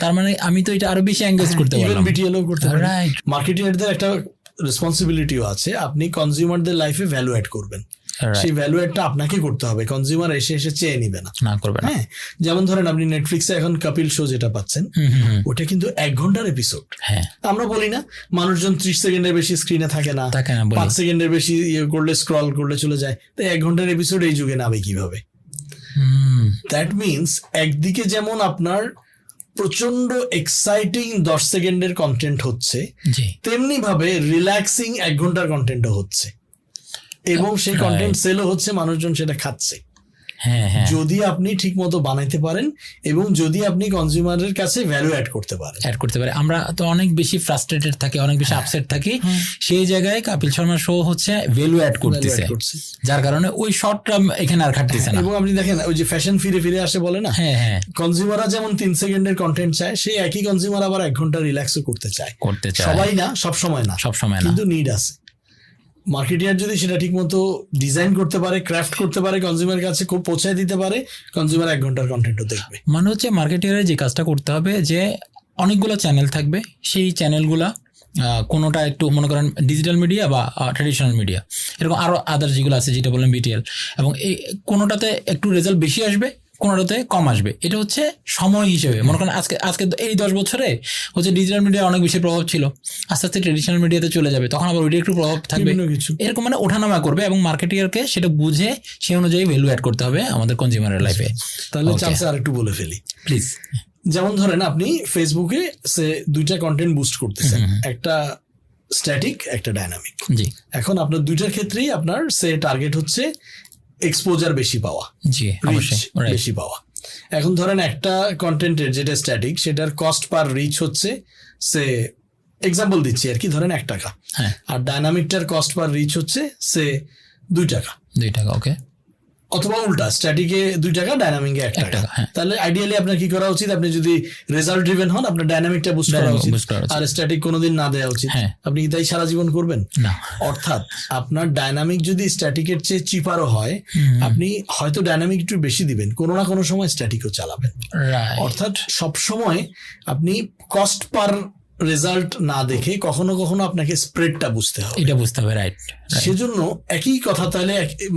তার মানে আমি তো এটা আরো বেশি এনগেজ করতে পারলাম। বিটিএলও করতে পারি। রাইট, মার্কেটিংয়েরদের একটা রেসপন্সিবিলিটিও আছে। আপনি কনজিউমারদের লাইফে ভ্যালু অ্যাড করবেন, সেই ভ্যালু অ্যাডটা আপনাকে করতে হবে, কনজিউমার এসে চেয়ে নিবে না, করবে না। হ্যাঁ, যেমন ধরেন আপনি নেটফ্লিক্সে এখন কপিল শো যেটা পাচ্ছেন, ওটা কিন্তু 1 ঘন্টার এপিসোড। আমরা বলি না মানুষজন 30 সেকেন্ডের বেশি স্ক্রিনে থাকে না, 5 সেকেন্ডের বেশি করলে স্ক্রল করলে চলে যায়। তো 1 ঘন্টার এপিসোড এই যুগে নাবে কিভাবে? দ্যাট মিনস একদিকে যেমন আপনার প্রচন্ড এক্সাইটিং 10 সেকেন্ডের কন্টেন্ট হচ্ছে, তেমনি ভাবে রিল্যাক্সিং 1 ঘন্টার কন্টেন্টও হচ্ছে, এবং সেই কন্টেন্ট সেলও হচ্ছে, মানুষজন সেটা খাচ্ছে। যদি আপনি ঠিক মতো বানাইতে পারেন এবং যদি আপনি কনজিউমারের কাছে ভ্যালু অ্যাড করতে পারেন। আমরা তো অনেক বেশি ফ্রাস্ট্রেটেড থাকি, অনেক বেশি আপসেট থাকি, সেই জায়গায় কপিল শর্মা শো হচ্ছে ভ্যালু অ্যাড করতেছে, যার কারণে ওই শর্ট টার্ম এখানে আর খাটতেছে না। এবং আপনি দেখেন ওই যে ফ্যাশন ফিরে আসে বলে না, কনজিউমাররা যেমন 3 সেকেন্ডের কন্টেন্ট চায়, সেই একই কনজিউমার আবার 1 ঘন্টা রিল্যাক্সও করতে চায়। সবাই না, সব সময় না, কিন্তু নিড আছে। মার্কেটিয়ার যদি সেটা ঠিক মতো ডিজাইন করতে পারে, ক্রাফট করতে পারে, কনজিউমার কাছে খুব পৌঁছায় দিতে পারে, কনজিউমার 1 ঘন্টার কন্টেন্টও দেখবে। মানে হচ্ছে মার্কেটিয়ারের যে কাজটা করতে হবে, যে অনেকগুলো চ্যানেল থাকবে, সেই চ্যানেলগুলা কোনোটা একটু মনে করেন ডিজিটাল মিডিয়া বা ট্র্যাডিশনাল মিডিয়া, এরকম আরো আদার যেগুলো আছে, যেটা বললেন বিটিএল, এবং এই কোনোটাতে একটু রেজাল্ট বেশি আসবে, কোনোটাতে কম আসবে। এটা হচ্ছে সময় হিসেবে। মনে করেন আজকে এই 10 বছরে হচ্ছে ডিজিটাল মিডিয়ার অনেক বেশি প্রভাব ছিল, আস্তে আস্তে ট্রেডিশনাল মিডিয়াতে চলে যাবে, তখন আবার ওইটা একটু প্রভাব থাকবে, এরকম মানে ওঠানামা করবে। এবং মার্কেটিয়ারকে সেটা বুঝে সেই অনুযায়ী ভ্যালু অ্যাড করতে হবে আমাদের কনজিউমারের লাইফে। তাহলে চান্স আর একটু বলে ফেলি প্লিজ। যেমন ধরেন আপনি ফেসবুকে 2টা কন্টেন্ট বুস্ট করতেছেন, একটা স্ট্যাটিক, একটা ডাইনামিক। জি এখন আপনার দুইটার ক্ষেত্রেই আপনার টার্গেট হচ্ছে এক্সপোজার বেশি পাওয়া, জি রিচ অবশ্যই right. বেশি পাওয়া। এখন ধরেন একটা কন্টেন্টের যেটা স্ট্যাটিক সেটার কস্ট পার রিচ হচ্ছে এক্সাম্পল দিচ্ছি আর কি, ধরেন 1 টাকা, হ্যাঁ আর ডাইনামিকটার কস্ট পার রিচ হচ্ছে 2 টাকা, 2 টাকা ওকে, অথবা উল্টা, স্ট্যাটিকে 2 টাকা, ডাইনামিকে 1 টাকা। হ্যাঁ। তাহলে আইডিয়ালি আপনার কি করা উচিত, আপনি যদি রেজাল্ট ড্রিভেন হন আপনার ডাইনামিকটা বুস্ট করা উচিত, আর স্ট্যাটিক কোনোদিন না দেওয়া উচিত। হ্যাঁ। আপনি কি তাই সারা জীবন করবেন? না অর্থাৎ আপনার ডাইনামিক যদি স্ট্যাটিকের চেয়ে চিপারও হয়, আপনি হয়তো ডাইনামিক একটু বেশি দিবেন, কোনো না কোনো সময় স্ট্যাটিকও চালাবেন। রাইট, অর্থাৎ সব সময় আপনি কস্ট পার রেজাল্ট না দেখে কখনো কখনো আপনাকে স্প্রেডটা বুঝতে হবে, এটা বুঝতে হবে। রাইট, সেজন্য একই কথা তাহলে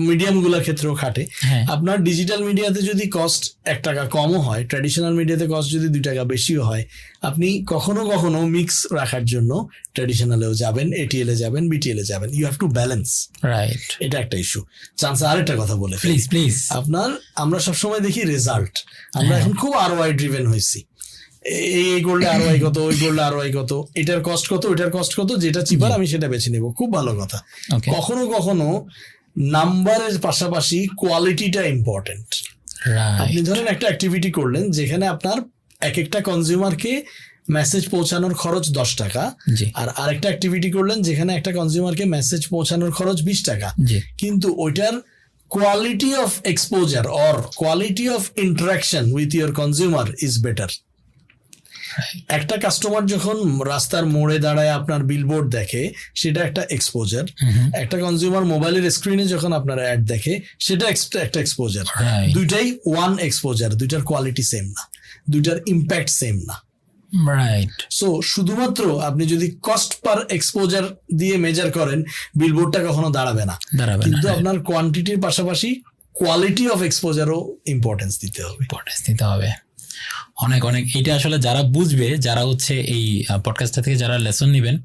মিডিয়াম গুলোর ক্ষেত্রেও খাটে। হ্যাঁ আপনার ডিজিটাল মিডিয়াতে যদি কস্ট 1 টাকা কমও হয়, ট্র্যাডিশনাল মিডিয়াতে কস্ট যদি 2 টাকা বেশিও হয়, আপনি কখনো কখনো মিক্স রাখার জন্য ট্র্যাডিশনালেও যাবেন, এটিএল এ যাবেন, বিটিএল এ যাবেন। You have to balance, right. এটা একটা ইস্যু। চান্স আরেকটা কথা বলে প্লিজ প্লিজ, আমরা সবসময় দেখি রেজাল্ট, আমরা এখন খুব আরওআই ড্রিভেন হয়েছি, এই করলে আরওআই কত, ওই করলে আরওআই কত, এটার কস্ট কত, ওইটার কস্ট কত, যেটা চিপার আমি সেটা বেছে নেব। খুব ভালো কথা। কখনো কখনো নাম্বারের পাশাপাশি কোয়ালিটিটা ইম্পর্টেন্ট। আপনি ধরেন একটা অ্যাক্টিভিটি করলেন যেখানে আপনার একটা কনজিউমারকে মেসেজ পৌঁছানোর খরচ 10 টাকা, আর আরেকটা অ্যাক্টিভিটি করলেন যেখানে একটা কনজিউমারকে মেসেজ পৌঁছানোর খরচ 20 টাকা, কিন্তু ওইটার quality of exposure or quality of interaction with your consumer is better. একটা কাস্টমার যখন রাস্তার মোড়ে দাঁড়ায় আপনার বিলবোর্ড দেখে, সেটা একটা এক্সপোজার। একটা কনজিউমার মোবাইলের স্ক্রিনে যখন আপনার অ্যাড দেখে, সেটা একটা এক্সপোজার। দুইটাই ওয়ান এক্সপোজার, দুইটার কোয়ালিটি সেম না, দুইটার ইম্প্যাক্ট সেম না। রাইট। সো শুধুমাত্র আপনি যদি কস্ট পার এক্সপোজার দিয়ে মেজার করেন, বিলবোর্ডটা কখনো দাঁড়াবে না, কিন্তু আপনার কোয়ান্টিটির পাশাপাশি কোয়ালিটি অফ এক্সপোজারও ইম্পর্টেন্স দিতে হবে। অনেক অনেক, এটা আসলে যারা বুঝবে, যারা হচ্ছে এই পডকাস্টটা থেকে যারা লেসন নেবেন,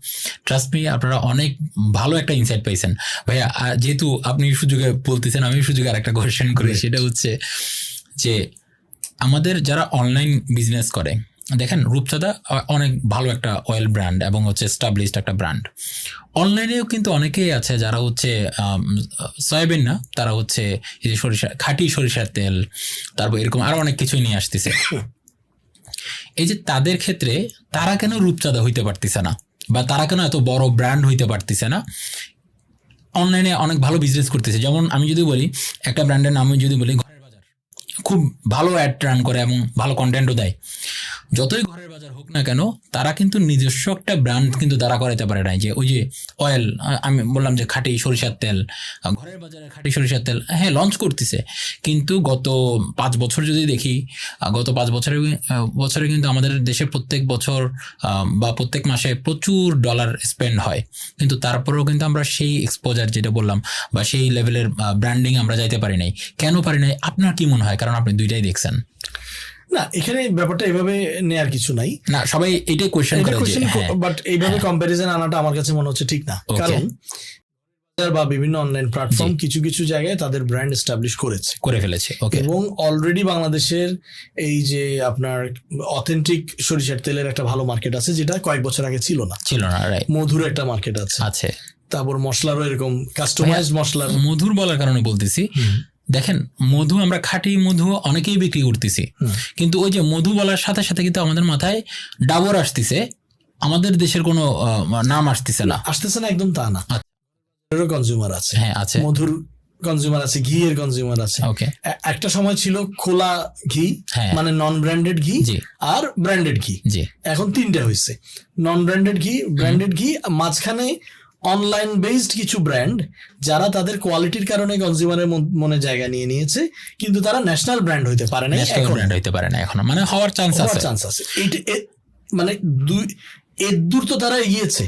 ট্রাস্ট মি আপনারা অনেক ভালো একটা ইনসাইট পাইছেন। ভাইয়া, যেহেতু আপনি সুযোগে বলতেছেন, আমি সুযোগে আর একটা কোয়েশ্চেন করি, সেটা হচ্ছে যে আমাদের যারা অনলাইন বিজনেস করে, দেখেন রূপচাঁদা অনেক ভালো একটা অয়েল ব্র্যান্ড এবং হচ্ছে এস্টাবলিশড একটা ব্র্যান্ড। অনলাইনেও কিন্তু অনেকেই আছে যারা হচ্ছে সয়াবিন না, তারা হচ্ছে এই যে খাঁটি সরিষার তেল, তারপর এরকম আরো অনেক কিছুই নিয়ে আসতেছে। এই যে তাদের ক্ষেত্রে তারা কেন রূপচাঁদা হইতে পারতেছে না, বা তারা কেন এত বড় ব্র্যান্ড হইতে পারতেছে না, অনলাইনে অনেক ভালো বিজনেস করতেছে। যেমন আমি যদি বলি, একটা ব্র্যান্ডের নাম যদি বলি ঘরের বাজার, খুব ভালো অ্যাড রান করে এবং ভালো কন্টেন্টও দেয়। যতই ঘরের বাজার হোক না কেন, তারা কিন্তু নিজস্ব একটা ব্র্যান্ড কিন্তু দাঁড়া করাতে পারে নাই। যে ওই যে অয়েল, আমি বললাম যে খাঁটি সরিষার তেল, ঘরের বাজারে খাঁটি সরিষার তেল, হ্যাঁ লঞ্চ করতেছে, কিন্তু গত 5 বছর যদি দেখি, গত 5 বছরে কিন্তু আমাদের দেশে প্রত্যেক বছর বা প্রত্যেক মাসে প্রচুর ডলার স্পেন্ড হয়, কিন্তু তারপরেও কিন্তু আমরা সেই এক্সপোজার যেটা বললাম বা সেই লেভেলের ব্র্যান্ডিং আমরা যাইতে পারি নাই। কেন পারি নাই আপনার কি মনে হয়? কারণ আপনি দুইটাই দেখছেন। না, এখানে ব্যাপারটা এভাবে নেয়ার কিছু নাই। না, সবাই এটাই কোয়েশ্চেন করে, বাট এইভাবে কম্প্যারিজন আনাটা আমার কাছে মনে হচ্ছে ঠিক না। কারণ বা বিভিন্ন অনলাইন প্ল্যাটফর্ম কিছু কিছু জায়গায় তাদের ব্র্যান্ড এস্টাবলিশ করে ফেলেছে, এবং অলরেডি বাংলাদেশের এই যে আপনার অথেন্টিক সরিষার তেলের একটা ভালো মার্কেট আছে, যেটা কয়েক বছর আগে ছিল না। রাইট। মধুর একটা মার্কেট আছে। তারপর মশলারও এরকম কাস্টমাইজড মশলার। মধুর বলার কারণে বলতেছি, দেখেন মধু, আমরা খাঁটি মধু অনেকেই বিক্রি করতেছি, কিন্তু ওই যে মধু বলার সাথে সাথে কিন্তু আমাদের মাথায় ডাবর আসতেছে, আমাদের দেশের কোনো নাম আসতেছে না। একদম তা না। কনজিউমার আছে, হ্যাঁ আছে, মধুর কনজিউমার আছে, ঘি এর কনজিউমার আছে। একটা সময় ছিল খোলা ঘি, মানে নন ব্র্যান্ডেড ঘি আর ব্র্যান্ডেড ঘি। এখন 3টে হয়েছে, নন ব্র্যান্ডেড ঘি, ব্র্যান্ডেড ঘি, মাঝখানে অনলাইন বেসড কিছু ব্র্যান্ড যারা তাদের কোয়ালিটির কারণে কনজিউমারের মনে জায়গা নিয়ে নিয়েছে, কিন্তু তারা ন্যাশনাল ব্র্যান্ড হইতে পারে না এখন, মানে হওয়ার চান্স আছে। মানে দূর তো তারা এগিয়েছে,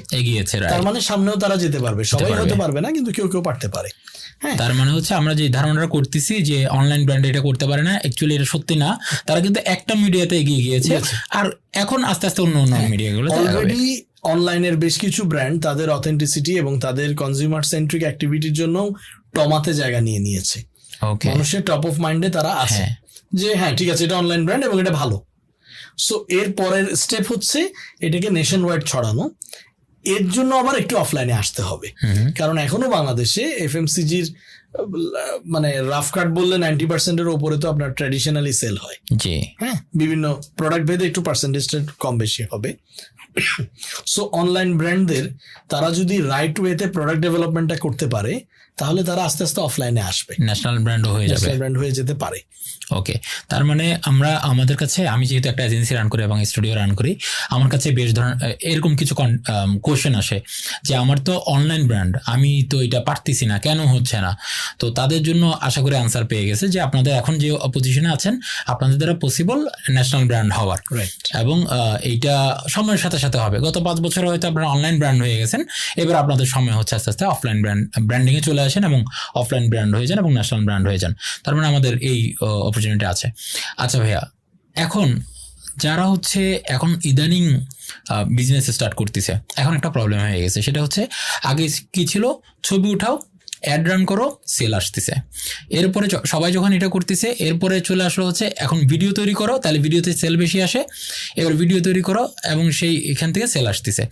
তার মানে সামনেও তারা যেতে পারবে। সবাই হতে পারবে না, কিন্তু কেউ কেউ পারতে পারে। তার মানে হচ্ছে আমরা যে ধারণাটা করতেছি যে অনলাইন ব্র্যান্ড এটা করতে পারে না, অ্যাকচুয়ালি এটা সত্যি না। তারা কিন্তু একটা মিডিয়াতে এগিয়ে গিয়েছে, আর এখন আস্তে আস্তে অন্য মিডিয়াগুলো অলরেডি অনলাইনের বেশ কিছু ব্র্যান্ড তাদের অথেন্টিসিটি এবং তাদের কনজিউমার সেন্ট্রিক অ্যাক্টিভিটির জন্য টমাতে জায়গা নিয়ে নিয়েছে। মানুষের টপ অফ মাইন্ডে তারা আছে যে হ্যাঁ ঠিক আছে, এটা অনলাইন ব্র্যান্ড এবং এটা ভালো। সো এর পরের স্টেপ হচ্ছে এটাকে নেশন ওয়াইড ছড়ানো। এর জন্য আবার একটু অফলাইনে আসতে হবে, কারণ এখনো বাংলাদেশে এফএমসিজির মানে রাফ কাট বললে 90%-এর উপরে তো আপনার ট্র্যাডিশনালি সেল হয়। জি, হ্যাঁ, বিভিন্ন প্রোডাক্ট ভেদে একটু পার্সেন্টেজটা কম বেশি হবে। সো অনলাইন ব্র্যান্ডদের তারা যদি রাইট ওয়েতে প্রোডাক্ট ডেভেলপমেন্টটা করতে পারে, তাহলে তারা আস্তে আস্তে অফলাইনে আসবে, ন্যাশনাল ব্র্যান্ড হয়ে যাবে, ন্যাশনাল ব্র্যান্ড হয়ে যেতে পারে। ওকে, তার মানে আমাদের কাছে, আমি যেহেতু একটা এজেন্সি রান করি এবং স্টুডিও রান করি, আমার কাছে বেশ ধরনের এরকম কিছু কোশ্চেন আসে যে আমার তো অনলাইন ব্র্যান্ড, আমি তো এটা পারতেছি না, কেন হচ্ছে না? তো তাদের জন্য আশা করি আনসার পেয়ে গেছে যে আপনাদের এখন যে পজিশনে আছেন আপনাদের দ্বারা পসিবল ন্যাশনাল ব্র্যান্ড হওয়ার, এবং এইটা সময়ের সাথে সাথে হবে। গত 5 বছরে হয়তো আপনারা অনলাইন ব্র্যান্ড হয়ে গেছেন, এবার আপনাদের সময় হচ্ছে আস্তে আস্তে অফলাইন ব্র্যান্ডিংয়ে চলে আসেন এবং অফলাইন ব্র্যান্ড হয়ে যান এবং ন্যাশনাল ব্র্যান্ড হয়ে যান। তার মানে আমাদের এই অপরচুনিটি আছে। আচ্ছা ভাইয়া, এখন যারা হচ্ছে এখন ইদানিং বিজনেস স্টার্ট করতেছে, এখন একটা প্রবলেম হয়ে গেছে, সেটা হচ্ছে আগে কি ছিল, ছবি উঠাও, অ্যাড রান করো, সেল আসতেছে। এরপরে সবাই যখন এটা করতেছে, এরপরে চলে আসলো হচ্ছে এখন ভিডিও তৈরি করো, তাহলে ভিডিওতে সেল বেশি আসে, এবার ভিডিও তৈরি করো এবং সেই এখান থেকে সেল আসতেছে।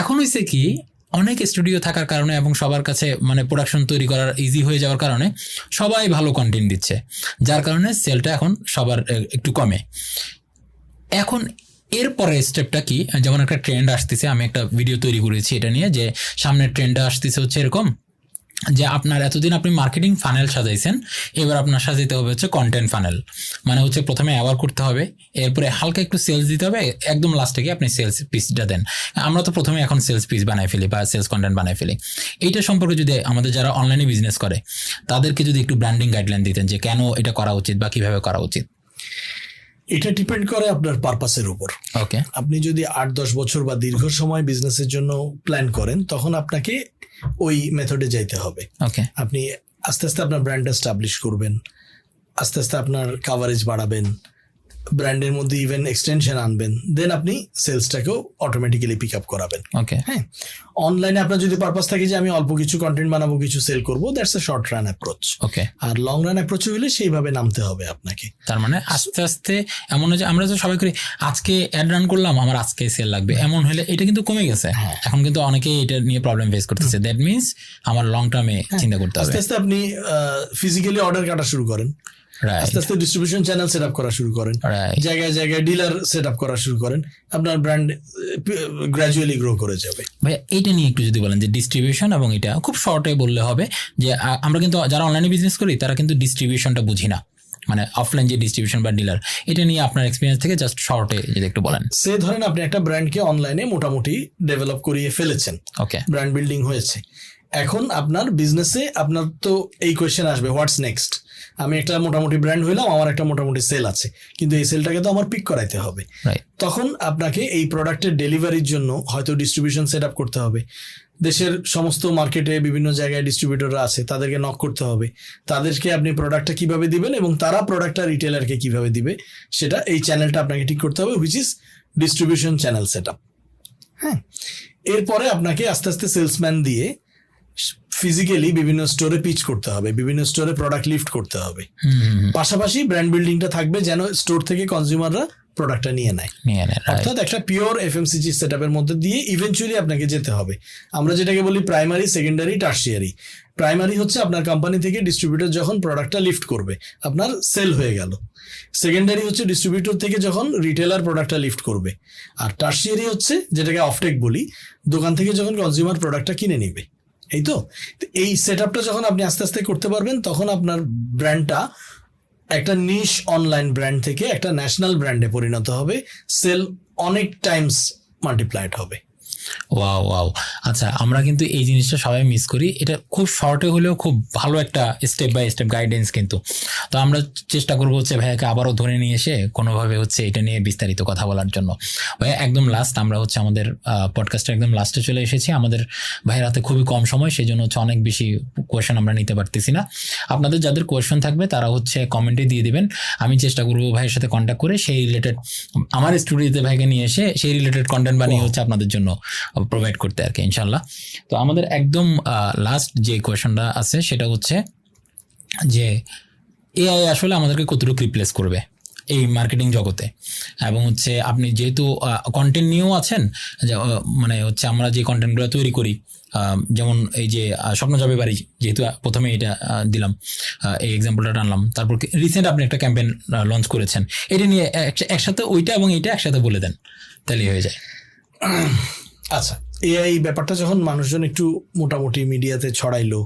এখন হয়েছে কি, অনেক স্টুডিও থাকার কারণে এবং সবার কাছে মানে প্রোডাকশন তৈরি করার ইজি হয়ে যাওয়ার কারণে সবাই ভালো কন্টেন্ট দিচ্ছে, যার কারণে সেলটা এখন সবার একটু কমে। এখন এরপরে স্টেপটা কি, যেমন একটা ট্রেন্ড আসতেছে, আমি একটা ভিডিও তৈরি করেছি এটা নিয়ে, যে সামনের ট্রেন্ডটা আসতেছে হচ্ছে এরকম যে আপনার এতদিন আপনি মার্কেটিং ফানেল সাজাইছেন, এবার আপনার সাজাইতে হবে হচ্ছে কন্টেন্ট ফানেল। মানে হচ্ছে প্রথমে অ্যাওয়ার করতে হবে, এরপরে হালকা একটু সেলস দিতে হবে, একদম লাস্টে গিয়ে আপনি সেলস পিসটা দেন। আমরা তো প্রথমে এখন সেলস পিস বানাই ফেলি বা সেলস কন্টেন্ট বানাই ফেলি। এইটা সম্পর্কে যদি আমাদের যারা অনলাইনে বিজনেস করে তাদেরকে যদি একটু ব্র্যান্ডিং গাইডলাইন দিতেন যে কেন এটা করা উচিত বা কিভাবে করা উচিত। এটা ডিপেন্ড করে আপনার পারপাসের উপর। ওকে, আপনি যদি 8-10 বছর বা দীর্ঘ সময় বিজনেসের জন্য প্ল্যান করেন, তখন আপনাকে ওই মেথডে যাইতে হবে। ওকে, আপনি আস্তে আস্তে আপনার ব্র্যান্ড এস্টাবলিশ করবেন, আস্তে আস্তে আপনার কাভারেজ বাড়াবেন, ব্র্যান্ডের মধ্যে ইভেন এক্সটেনশন আনবেন, দেন আপনি সেলসটাকেও অটোমেটিক্যালি পিক আপ করাবেন। ওকে, হ্যাঁ, অনলাইনে আপনার যদি পারপাস থাকে যে আমি অল্প কিছু কন্টেন্ট বানাবো, কিছু সেল করবো, that's a short run approach. Okay, আর লং রান অ্যাপ্রোচ হলে সেইভাবে নামতে হবে আপনাকে। তার মানে আস্তে আস্তে এমন যে আমরা তো সবাই করি আজকে অ্যাড রান করলাম আমার আজকে সেল লাগবে, এমন হলে এটা কিন্তু কমে গেছে। এখন কিন্তু অনেকেই এটা নিয়ে প্রবলেম ফেস করতেছে। দ্যাট মিনস আমার লং টার্মে চিন্তা করতে হবে। আস্তে আস্তে আপনি ফিজিক্যালি অর্ডার কাটা শুরু করেন, আস্তে আস্তে ডিস্ট্রিবিউশন চ্যানেল সেট আপ করা শুরু করেন, জায়গায় জায়গায় ডিলার সেট আপ করা শুরু করেন, আপনার ব্র্যান্ড গ্র্যাজুয়ালি গ্রো করে যাবে। ভাই এইটা নিয়ে একটু যদি বলেন যে ডিস্ট্রিবিউশন, এবং এটা খুব শর্টে বললে হবে যে আমরা কিন্তু যারা অনলাইনে বিজনেস করি তারা কিন্তু ডিস্ট্রিবিউশনটা বুঝি না, মানে অফলাইন যে ডিস্ট্রিবিউশন বা ডিলার, এটা নিয়ে আপনার এক্সপিরিয়েন্স থেকে জাস্ট শর্টে যদি একটু বলেন। সে ধরেন আপনি একটা ব্র্যান্ডকে অনলাইনে মোটামুটি ডেভেলপ করিয়ে ফেলেছেন, ওকে, ব্র্যান্ড বিল্ডিং হয়েছে, এখন আপনার বিজনেসে আপনার তো এই কোয়েশ্চেন আসবে, হোয়াটস নেক্সট? আমি একটা মোটামুটি ব্র্যান্ড হইলাম, আমার একটা মোটামুটি সেল আছে, কিন্তু এই সেলটাকে তো আমার পিক করাইতে হবে। তখন আপনাকে এই প্রোডাক্টের ডেলিভারির জন্য হয়তো ডিস্ট্রিবিউশন সেট আপ করতে হবে। দেশের সমস্ত মার্কেটে বিভিন্ন জায়গায় ডিস্ট্রিবিউটররা আছে, তাদেরকে নক করতে হবে, তাদেরকে আপনি প্রোডাক্টটা কিভাবে দিবেন এবং তারা প্রোডাক্টটা রিটেলারকে কিভাবে দিবে, সেটা এই চ্যানেলটা আপনাকে ঠিক করতে হবে, which is distribution channel set up. হ্যাঁ, এরপরে আপনাকে আস্তে আস্তে সেলসম্যান দিয়ে ফিজিক্যালি বিভিন্ন স্টোরে পিচ করতে হবে, বিভিন্ন স্টোরে প্রোডাক্ট লিফট করতে হবে, পাশাপাশি ব্র্যান্ড বিল্ডিংটা থাকবে যেন স্টোর থেকে কনজিউমাররা প্রোডাক্টটা নিয়ে নেয়। অর্থাৎ একটা পিওর এফএমসিজি সেট আপের মধ্যে দিয়ে ইভেনচুয়ালি আপনাকে যেতে হবে। আমরা যেটাকে বলি প্রাইমারি, সেকেন্ডারি, টার্সিয়ারি। প্রাইমারি হচ্ছে আপনার কোম্পানি থেকে ডিস্ট্রিবিউটর যখন প্রোডাক্টটা লিফট করবে, আপনার সেল হয়ে গেল। সেকেন্ডারি হচ্ছে ডিস্ট্রিবিউটর থেকে যখন রিটেলার প্রোডাক্টটা লিফট করবে। আর টার্সিয়ারি হচ্ছে যেটাকে অফটেক বলি, দোকান থেকে যখন কনজিউমার প্রোডাক্টটা কিনে নিবে। এই তো এই সেট আপটা যখন আপনি আস্তে আস্তে করতে পারবেন, তখন আপনার ব্র্যান্ডটা একটা নিশ অনলাইন ব্র্যান্ড থেকে একটা ন্যাশনাল ব্র্যান্ডে পরিণত হবে, সেল অনেক টাইমস মাল্টিপ্লাইড হবে। ওয়াও ওয়াও, আচ্ছা আমরা কিন্তু এই জিনিসটা সবাই মিস করি। এটা খুব শর্টে হলেও খুব ভালো একটা স্টেপ বাই স্টেপ গাইডেন্স কিন্তু। তো আমরা চেষ্টা করবো হচ্ছে ভাইয়াকে আবারও ধরে নিয়ে এসে কোনোভাবে হচ্ছে এটা নিয়ে বিস্তারিত কথা বলার জন্য। ভাইয়া একদম লাস্ট, আমরা হচ্ছে আমাদের পডকাস্টের একদম লাস্টে চলে এসেছি। আমাদের ভাইয়ের হাতে খুবই কম সময়, সেই জন্য হচ্ছে অনেক বেশি কোয়েশন আমরা নিতে পারতেছি না। আপনাদের যাদের কোয়েশন থাকবে তারা হচ্ছে কমেন্টে দিয়ে দিবেন, আমি চেষ্টা করবো ভাইয়ের সাথে কন্ট্যাক্ট করে সেই রিলেটেড আমার স্টুডিওতে ভাইকে নিয়ে এসে সেই রিলেটেড কন্টেন্ট বানিয়ে হচ্ছে আপনাদের জন্য প্রোভাইড করতে আর কি, ইনশাল্লাহ। তো আমাদের একদম লাস্ট যে কোয়েশনটা আছে সেটা হচ্ছে যে এআই আসলে আমাদেরকে কতটুকু রিপ্লেস করবে, এই মার্কেটিং জগতে। এবং হচ্ছে আপনি যেহেতু কন্টেন্ট নিয়েও আছেন, মানে হচ্ছে আমরা যে কন্টেন্টগুলো তৈরি করি, যেমন এই যে স্বপ্ন যাবে বাড়ি, যেহেতু প্রথমে এটা দিলাম, এই এক্সাম্পলটা টানলাম, তারপর রিসেন্ট আপনি একটা ক্যাম্পেইন লঞ্চ করেছেন, এটা নিয়ে একসাথে ওইটা এবং এইটা একসাথে বলে দেন, তাহলেই হয়ে যায়। আচ্ছা, এআই ব্যাপারটা যখন মানুষজন একটু মোটামুটি মিডিয়াতে ছড়াইলো,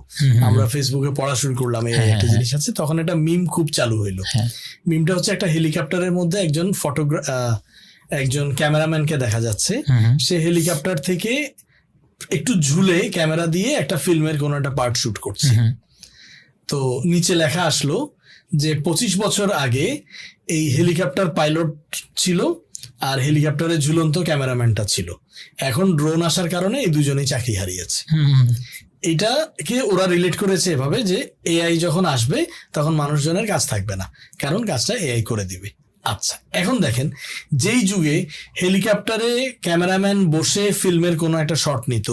আমরা ফেসবুকে পড়া শুরু করলাম এআই একটা জিনিস আছে, তখন একটা মিম খুব চালু হইলো। মিমটা হচ্ছে একটা হেলিকপ্টারের মধ্যে একজন ক্যামেরাম্যানকে দেখা যাচ্ছে, সে হেলিকপ্টার থেকে একটু ঝুলে ক্যামেরা দিয়ে একটা ফিল্মের কোনো একটা পার্ট শুট করছে। তো নিচে লেখা আসলো যে 25 বছর আগে এই হেলিকপ্টার পাইলট ছিল আর হেলিকপ্টারের ঝুলন্ত ক্যামেরাম্যানটা ছিল, এখন ড্রোন আসার কারণে এই দুজনেই চাকরি হারিয়েছে। এটাকে ওরা রিলেট করেছে এভাবে যে এআই যখন আসবে তখন মানুষজনের কাজ থাকবে না, কারণ কাজটা এআই করে দিবে। আচ্ছা, এখন দেখেন, যেই যুগে হেলিকপ্টারে ক্যামেরাম্যান বসে ফিল্মের কোনো একটা শট নিত,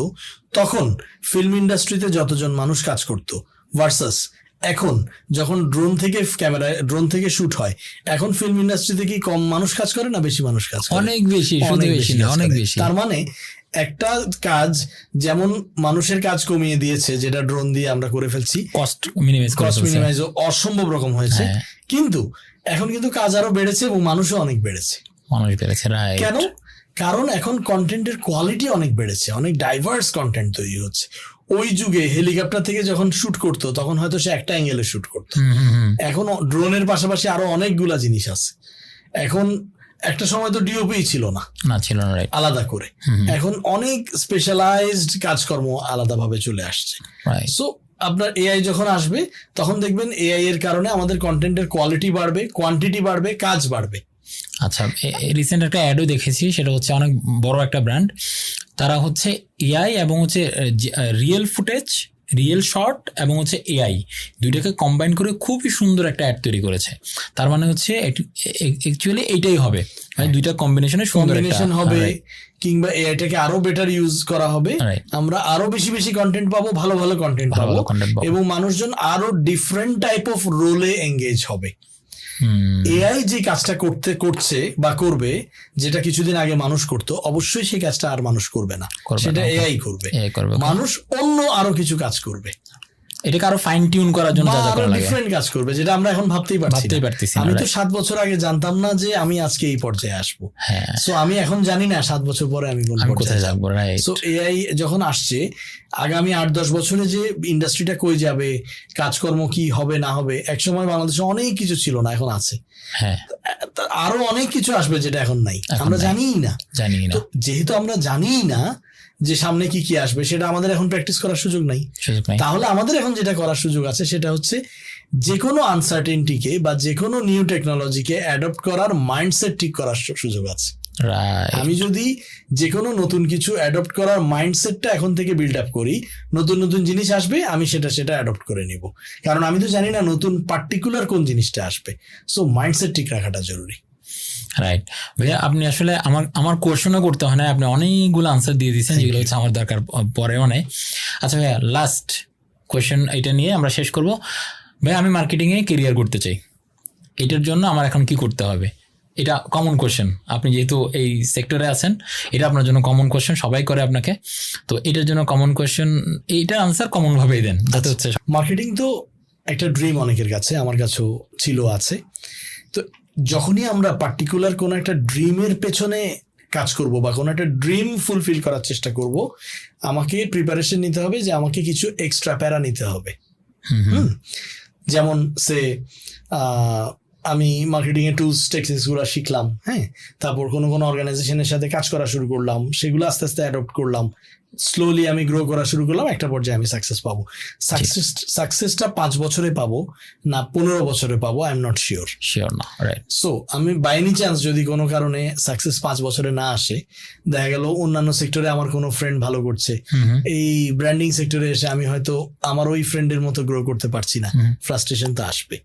তখন ফিল্ম ইন্ডাস্ট্রিতে যতজন মানুষ কাজ করত, ভার্সাস এখন যখন ড্রোন থেকে শুট হয়, এখন ফিল্ম ইন্ডাস্ট্রিতে কি কম মানুষ কাজ করে না বেশি মানুষ কাজ করে? অনেক বেশি। তার মানে একটা কাজ যেমন মানুষের কাজ কমিয়ে দিয়েছে, যেটা ড্রোন দিয়ে আমরা করে ফেলছি, কস্ট মিনিমাইজ অসম্ভব রকম হয়েছে, কিন্তু এখন কিন্তু কাজ আরো বেড়েছে এবং মানুষও অনেক বেড়েছে। কেন? কারণ এখন কন্টেন্টের কোয়ালিটি অনেক বেড়েছে, অনেক ডাইভার্স কন্টেন্ট তৈরি হচ্ছে। ওই যুগে হেলিকপ্টার থেকে যখন শুট করতো তখন হয়তো সে একটা অ্যাঙ্গেলে শুট করতো, এখন ড্রোনের পাশাপাশি আরো অনেকগুলা জিনিস আছে। এখন একটা সময় তো ডিওপি ছিল না, আলাদা করে, এখন অনেক স্পেশালাইজড কাজকর্ম আলাদাভাবে চলে আসছে। সো আপনার এআই যখন আসবে তখন দেখবেন এআই এর কারণে আমাদের কন্টেন্টের কোয়ালিটি বাড়বে, কোয়ান্টিটি বাড়বে, কাজ বাড়বে। আচ্ছা, রিসেন্ট একটা অ্যাডও দেখেছি, সেটা হচ্ছে অনেক বড় একটা ব্র্যান্ড, তারা হচ্ছে এআই এবং হচ্ছে রিয়েল ফুটেজ, রিয়েল শট এবং হচ্ছে এআই দুইটাকে কম্বাইন করে খুবই সুন্দর একটা অ্যাড তৈরি করেছে। তার মানে হচ্ছে অ্যাকচুয়ালি এইটাই হবে, দুইটা কম্বিনেশনে সুন্দর হবে, কিংবা এআইটাকে আরো বেটার ইউজ করা হবে, আমরা আরো বেশি বেশি কন্টেন্ট পাবো, ভালো ভালো কন্টেন্ট পাবো, এবং মানুষজন আরো ডিফারেন্ট টাইপ অফ রোলে এঙ্গেজ হবে। এআই যে কাজটা করছে বা করবে, যেটা কিছুদিন আগে মানুষ করতো, অবশ্যই সেই কাজটা আর মানুষ করবে না, সেটা এআই করবে। মানুষ অন্য আরো কিছু কাজ করবে, এটাকে আরো ফাইন টিউন করার জন্য ডিফারেন্ট কাজ করবে, যেটা আমরা এখন ভাবতেই পারছি। আমি তো 7 বছর আগে জানতাম না যে আমি আজকে এই পর্যায়ে আসবো, সো আমি এখন জানি না 7 বছর পরে আমি কোথায় যাবো। সো এআই যখন আসছে, আগামী 8-10 বছরে যে ইন্ডাস্ট্রিটা কই যাবে, কাজকর্ম কি হবে না হবে, একসময় বাংলাদেশে অনেক কিছু ছিল না, এখন আছে, আরো অনেক কিছু আসবে যেটা এখন নাই, আমরা জানিই না। তো যেহেতু আমরা জানিই না যে সামনে কি কি আসবে, সেটা আমাদের এখন প্র্যাকটিস করার সুযোগ নাই। তাহলে আমাদের এখন যেটা করার সুযোগ আছে সেটা হচ্ছে যে কোনো আনসার্টেনটিকে বা যে কোনো নিউ টেকনোলজিকে অ্যাডপ্ট করার মাইন্ডসেট ঠিক করার সুযোগ আছে। আমি যদি যে কোনো নতুন কিছু অ্যাডপ্ট করার মাইন্ডসেটটা এখন থেকে বিল্ড আপ করি, নতুন নতুন জিনিস আসবে, আমি সেটা অ্যাডপ্ট করে নিব, কারণ আমি তো জানি না নতুন পার্টিকুলার কোন জিনিসটা আসবে। সো মাইন্ডসেট ঠিক রাখাটা জরুরি। রাইট ভাইয়া, আপনি আসলে আমার কোয়েশনও করতে হয় না, আপনি অনেকগুলো আনসার দিয়ে দিচ্ছেন যেগুলো হচ্ছে আমার দরকার পরেও নেই। আচ্ছা ভাইয়া, লাস্ট কোয়েশন এটা নিয়ে আমরা শেষ করব। ভাইয়া, আমি মার্কেটিংয়ে কেরিয়ার করতে চাই, এটার জন্য আমার এখন কি করতে হবে? এটা কমন কোয়েশ্চেন, আপনি যেহেতু এই সেক্টরে আছেন, এটা আপনার জন্য কমন কোয়েশ্চেন, সবাই করে আপনাকে, তো এটার জন্য কমন কোয়েশ্চেন, এইটার আনসার কমন ভাবেই দেন যাতে হচ্ছে। মার্কেটিং তো একটা ড্রিম অনেকের কাছে, আমার কাছেও ছিল, আছে। তো যখনই আমরা পার্টিকুলার কোনো একটা ড্রিমের পেছনে কাজ করব বা কোনো একটা ড্রিম ফুলফিল করার চেষ্টা করব, আমাকে প্রিপারেশন নিতে হবে যে আমাকে কিছু এক্সট্রা প্যারা নিতে হবে। যেমন আমি মার্কেটিং এর টুলস টেকনিক্স গুলো শিখলাম, তারপর কোনো অর্গানাইজেশনের সাথে কাজ করা শুরু করলাম, সেগুলো আস্তে আস্তে অ্যাডপ্ট করলাম, স্লোলি আমি গ্রো করা শুরু করলাম, একটা পর্যায়ে আমি সাকসেস পাবো। সাকসেসটা 5 বছরে পাবো না 15 বছরে পাবো, আই এম নট শিওর না। সো আমি বাই এনি চান্স যদি কোনো কারণে সাকসেস 5 বছরে না আসে, দেখা গেল অন্যান্য সেক্টরে আমার কোনো ফ্রেন্ড ভালো করছে, এই ব্র্যান্ডিং সেক্টরে এসে আমি হয়তো আমার ওই ফ্রেন্ডের মতো গ্রো করতে পারছি না, ফ্রাস্ট্রেশন তো আসবে,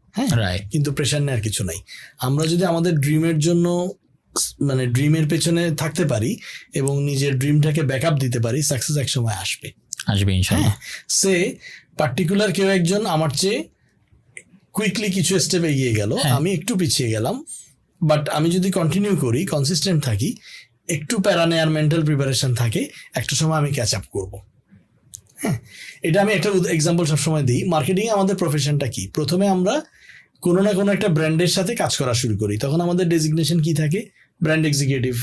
কিন্তু প্রেশার নেওয়ার কিছু নাই। আমরা যদি আমাদের ড্রিমের জন্য ড্রিমের পেছনে থাকতে পারি এবং নিজের ড্রিমটাকে ব্যাকআপ দিতে পারি, সাকসেস এক সময় আসবে ইনশাআল্লাহ। সে পার্টিকুলার কেউ একজন আমার চেয়ে কুইকলি কিছু স্টেপ এগিয়ে গেল, আমি একটু পিছিয়ে গেলাম, বাট আমি যদি কন্টিনিউ করি, কনসিস্টেন্ট থাকি, একটু প্যারা নেয়ার মেন্টাল প্রিপারেশন থাকে, একটা সময় আমি ক্যাচ আপ করবো। হ্যাঁ, এটা আমি একটা এক্সাম্পল সবসময় দিই। মার্কেটিংয়ে আমাদের প্রফেশনটা কি, প্রথমে আমরা কোনো না কোনো একটা ব্র্যান্ডের সাথে কাজ করা শুরু করি। তখন আমাদের ডেজিগনেশন কি থাকে? ব্র্যান্ড এক্সিকিউটিভ,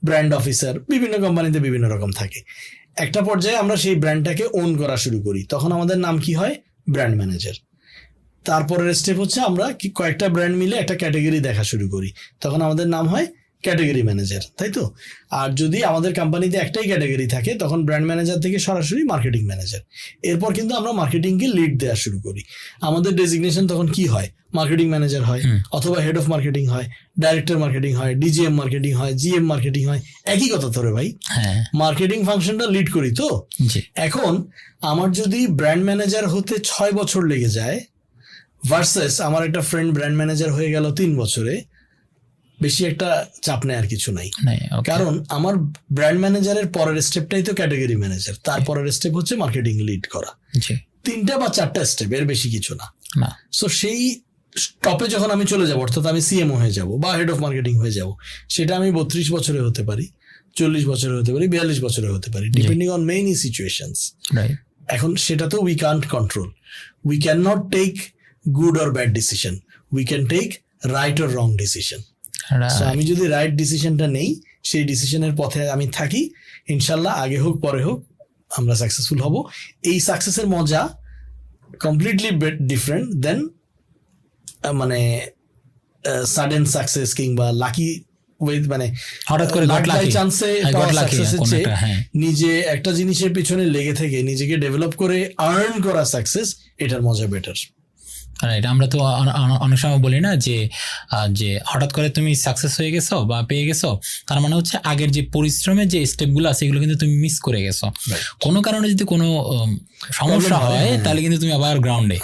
ব্র্যান্ড অফিসার, বিভিন্ন কোম্পানিতে বিভিন্ন রকম থাকে। একটা পর্যায়ে আমরা সেই ব্র্যান্ডটাকে ওন করা শুরু করি, তখন আমাদের নাম কি হয়? Brand manager. তারপরের স্টেপ হচ্ছে আমরা কয়েকটা ব্র্যান্ড মিলে একটা ক্যাটাগরি দেখা শুরু করি, তখন আমাদের নাম হয় ক্যাটাগরি ম্যানেজার, তাই তো? আর যদি আমাদের কোম্পানিতে একটাই ক্যাটাগরি থাকে, তখন ব্র্যান্ড ম্যানেজার থেকে সরাসরি মার্কেটিং ম্যানেজার। এরপর কিন্তু আমরা মার্কেটিংকে লিড দেওয়া শুরু করি। আমাদের ডেজিগনেশন তখন কি হয়? মার্কেটিং ম্যানেজার হয়, অথবা হেড অফ মার্কেটিং হয়, ডাইরেক্টর মার্কেটিং হয়, ডিজিএম মার্কেটিং হয়, জিএম মার্কেটিং হয়। একই কথা ধরে ভাই, মার্কেটিং ফাংশনটা লিড করি তো। এখন আমার যদি ব্র্যান্ড ম্যানেজার হতে 6 বছর লেগে যায় ভার্সেস আমার একটা ফ্রেন্ড ব্র্যান্ড ম্যানেজার হয়ে গেল 3 বছরে, বেশি একটা চাপ নেই, আর কিছু নাই। কারণ আমার ব্র্যান্ড ম্যানেজারের পরের স্টেপটাই তো ক্যাটাগরি ম্যানেজার, তারপরের স্টেপ হচ্ছে মার্কেটিং লিড করা। 3টা বা 4টা স্টেপ, এর বেশি কিছু না। সো সেই টপে যখন আমি চলে যাবো, অর্থাৎ আমি সিএমও হয়ে যাব বা হেড অফ মার্কেটিং হয়ে যাব, সেটা আমি 32 বছরে হতে পারি, 40 বছরে হতে পারি, 42 বছরে হতে পারি, ডিপেন্ডিং অন মেনি সিচুয়েশনস। এখন সেটা তো we can't control. We can not take good or bad decision, we can take right or wrong decision. আমি যদি রাইট ডিসিশনটা নেই, সেই ডিসিশনের পথে আমি থাকি, ইনশাল্লাহ আগে হোক পরে হোক আমরা সাকসেসফুল হব। এই সাকসেসের মজা কমপ্লিটলি ডিফারেন্ট দেন মানে সাডেন সাকসেস কিংবা লাকি উইথ, মানে হঠাৎ করে চান্সে নিজে একটা জিনিসের পিছনে লেগে থেকে নিজেকে ডেভেলপ করে আর্ন করা সাকসেস, এটার মজা বেটার। আমরা তো অনেক সময় বলি না যে হঠাৎ করে তুমি সাকসেস হয়ে গেছো বা পেয়ে গেছো, তার মানে হচ্ছে আগের যে পরিশ্রমের যে স্টেপগুলো আছে এগুলো কিন্তু তুমি মিস করে গেছো। কোনো কারণে যদি কোনো সমস্যা হয় তাহলে কিন্তু তুমি আবার গ্রাউন্ডে,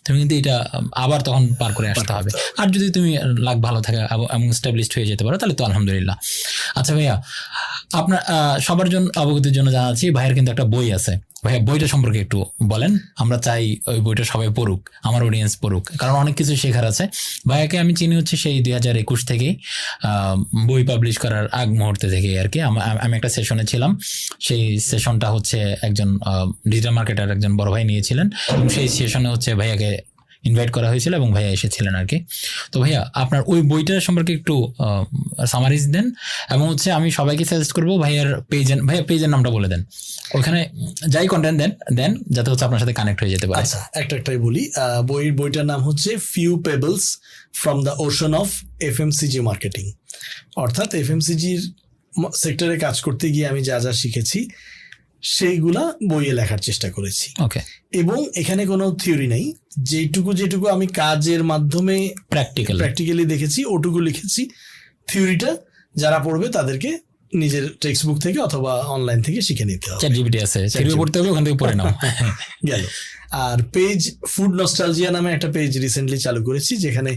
তুমি কিন্তু এটা আবার তখন পার করে আসতে হবে। আর যদি তুমি লাক ভালো থাকে এবং স্টাবলিশড হয়ে যেতে পারো তাহলে তো আলহামদুলিল্লাহ। আচ্ছা ভাইয়া, আপনার সবার জন্য অবগতির জন্য জানাচ্ছি, ভাইয়ের কিন্তু একটা বই আছে। ভাইয়া বইটা সম্পর্কে একটু বলেন, আমরা চাই ওই বইটা সবাই পড়ুক, আমার অডিয়েন্স পড়ুক, কারণ অনেক কিছু শেখার আছে। ভাইয়াকে আমি চিনি হচ্ছে সেই 2021 থেকেই, বই পাবলিশ করার আগ মুহূর্তে থেকে আর কি। আমি একটা সেশনে ছিলাম, সেই সেশনটা হচ্ছে একজন ডিজিটাল মার্কেটার একজন বড় ভাই নিয়েছিলেন, এবং সেই সেশনে হচ্ছে ভাইয়াকে ইনভাইট করা হয়েছিল এবং ভাইয়া এসেছিলেন আর কি। তো ভাইয়া আপনার ওই বইটার সম্পর্কে একটু সামারিজ দেন, এবং হচ্ছে আমি সবাইকে সাজেস্ট করবো ভাইয়ার পেজের নামটা বলে দেন, ওইখানে যাই কন্টেন্ট দেন যাতে হচ্ছে আপনার সাথে কানেক্ট হয়ে যেতে পারে। আচ্ছা, একটাই বলি, বইটার নাম হচ্ছে few pebbles from the ocean of FMCG marketing. অর্থাৎ এফএমসিজির সেক্টরে কাজ করতে গিয়ে আমি যা যা শিখেছি সেইগুলা বইয়ে লেখার চেষ্টা করেছি। ওকে, এবং এখানে কোনো থিওরি নেই, যেটুকু আমি কাজের মাধ্যমে প্র্যাকটিক্যালি দেখেছি ওটুকু লিখেছি। থিওরিটা যারা পড়বে তাদেরকে নিজের টেক্সট বুক থেকে অথবা অনলাইন থেকে শিখে নিতে হবে। চ্যাটজিপিটি আছে, থিওরি পড়তে হবে, ওখান থেকে পড়ে নাও। গেল। আর পেজ ফুড নস্টালজিয়া নামে একটা পেজ রিসেন্টলি চালু করেছি, যেখানে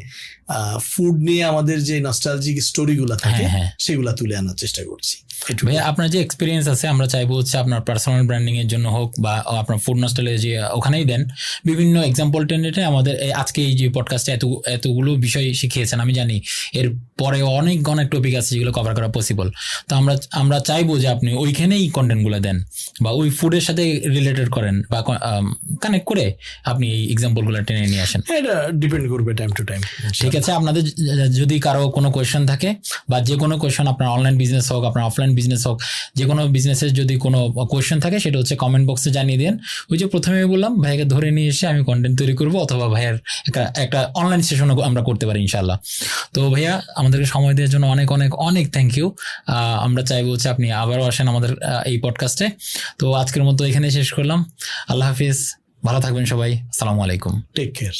ফুড নিয়ে আমাদের যে নস্টালজিক স্টোরিগুলো থাকে সেগুলা তুলে আনার চেষ্টা করছি। ভাইয়া আপনার যে এক্সপিরিয়েন্স আছে আমরা চাইবো হচ্ছে আপনার পার্সোনাল ব্র্যান্ডিং এর জন্য হোক বা আপনার ফুড নস্টালজি ওখানেই দেন, বিভিন্ন এক্সাম্পল টেনে আমাদের আজকে এই যে পডকাস্টে এতগুলো বিষয় শিখিয়েছেন। আমি জানি এর পরে অনেক টপিক আছে যেগুলো কভার করা পসিবল। তো আমরা চাইবো যে আপনি ওইখানেই কন্টেন্টগুলো দেন বা ওই ফুডের সাথে রিলেটেড করেন বা কানেক্ট করে আপনি এই এক্সাম্পলগুলো টেনে নিয়ে আসেন। এটা ডিপেন্ড করবে টাইম টু টাইম। ঠিক আছে, আপনাদের যদি কারো কোনো কোয়েশ্চেন থাকে বা যে কোনো কোয়েশ্চেন, আপনার অনলাইন বিজনেস হোক আপনার অফলাইন বিজনেস হোক, যে কোনো বিজনেসের যদি কোনো কোয়েশ্চেন থাকে সেটা হচ্ছে কমেন্ট বক্সে জানিয়ে দেন। ওই যে প্রথমে বললাম ভাইয়াকে ধরে নিয়ে এসে আমি কন্টেন্ট তৈরি করবো, অথবা ভাইয়ার একটা অনলাইন সেশনও আমরা করতে পারি ইনশাল্লাহ। তো ভাইয়া আমাদেরকে সময় দেওয়ার জন্য অনেক অনেক অনেক থ্যাংক ইউ। আমরা চাইবো হচ্ছে আপনি আবারও আসেন আমাদের এই পডকাস্টে। তো আজকের মতো এখানে শেষ করলাম। আল্লাহ হাফিজ, ভালো থাকবেন সবাই, আসসালামু আলাইকুম, টেক কেয়ার।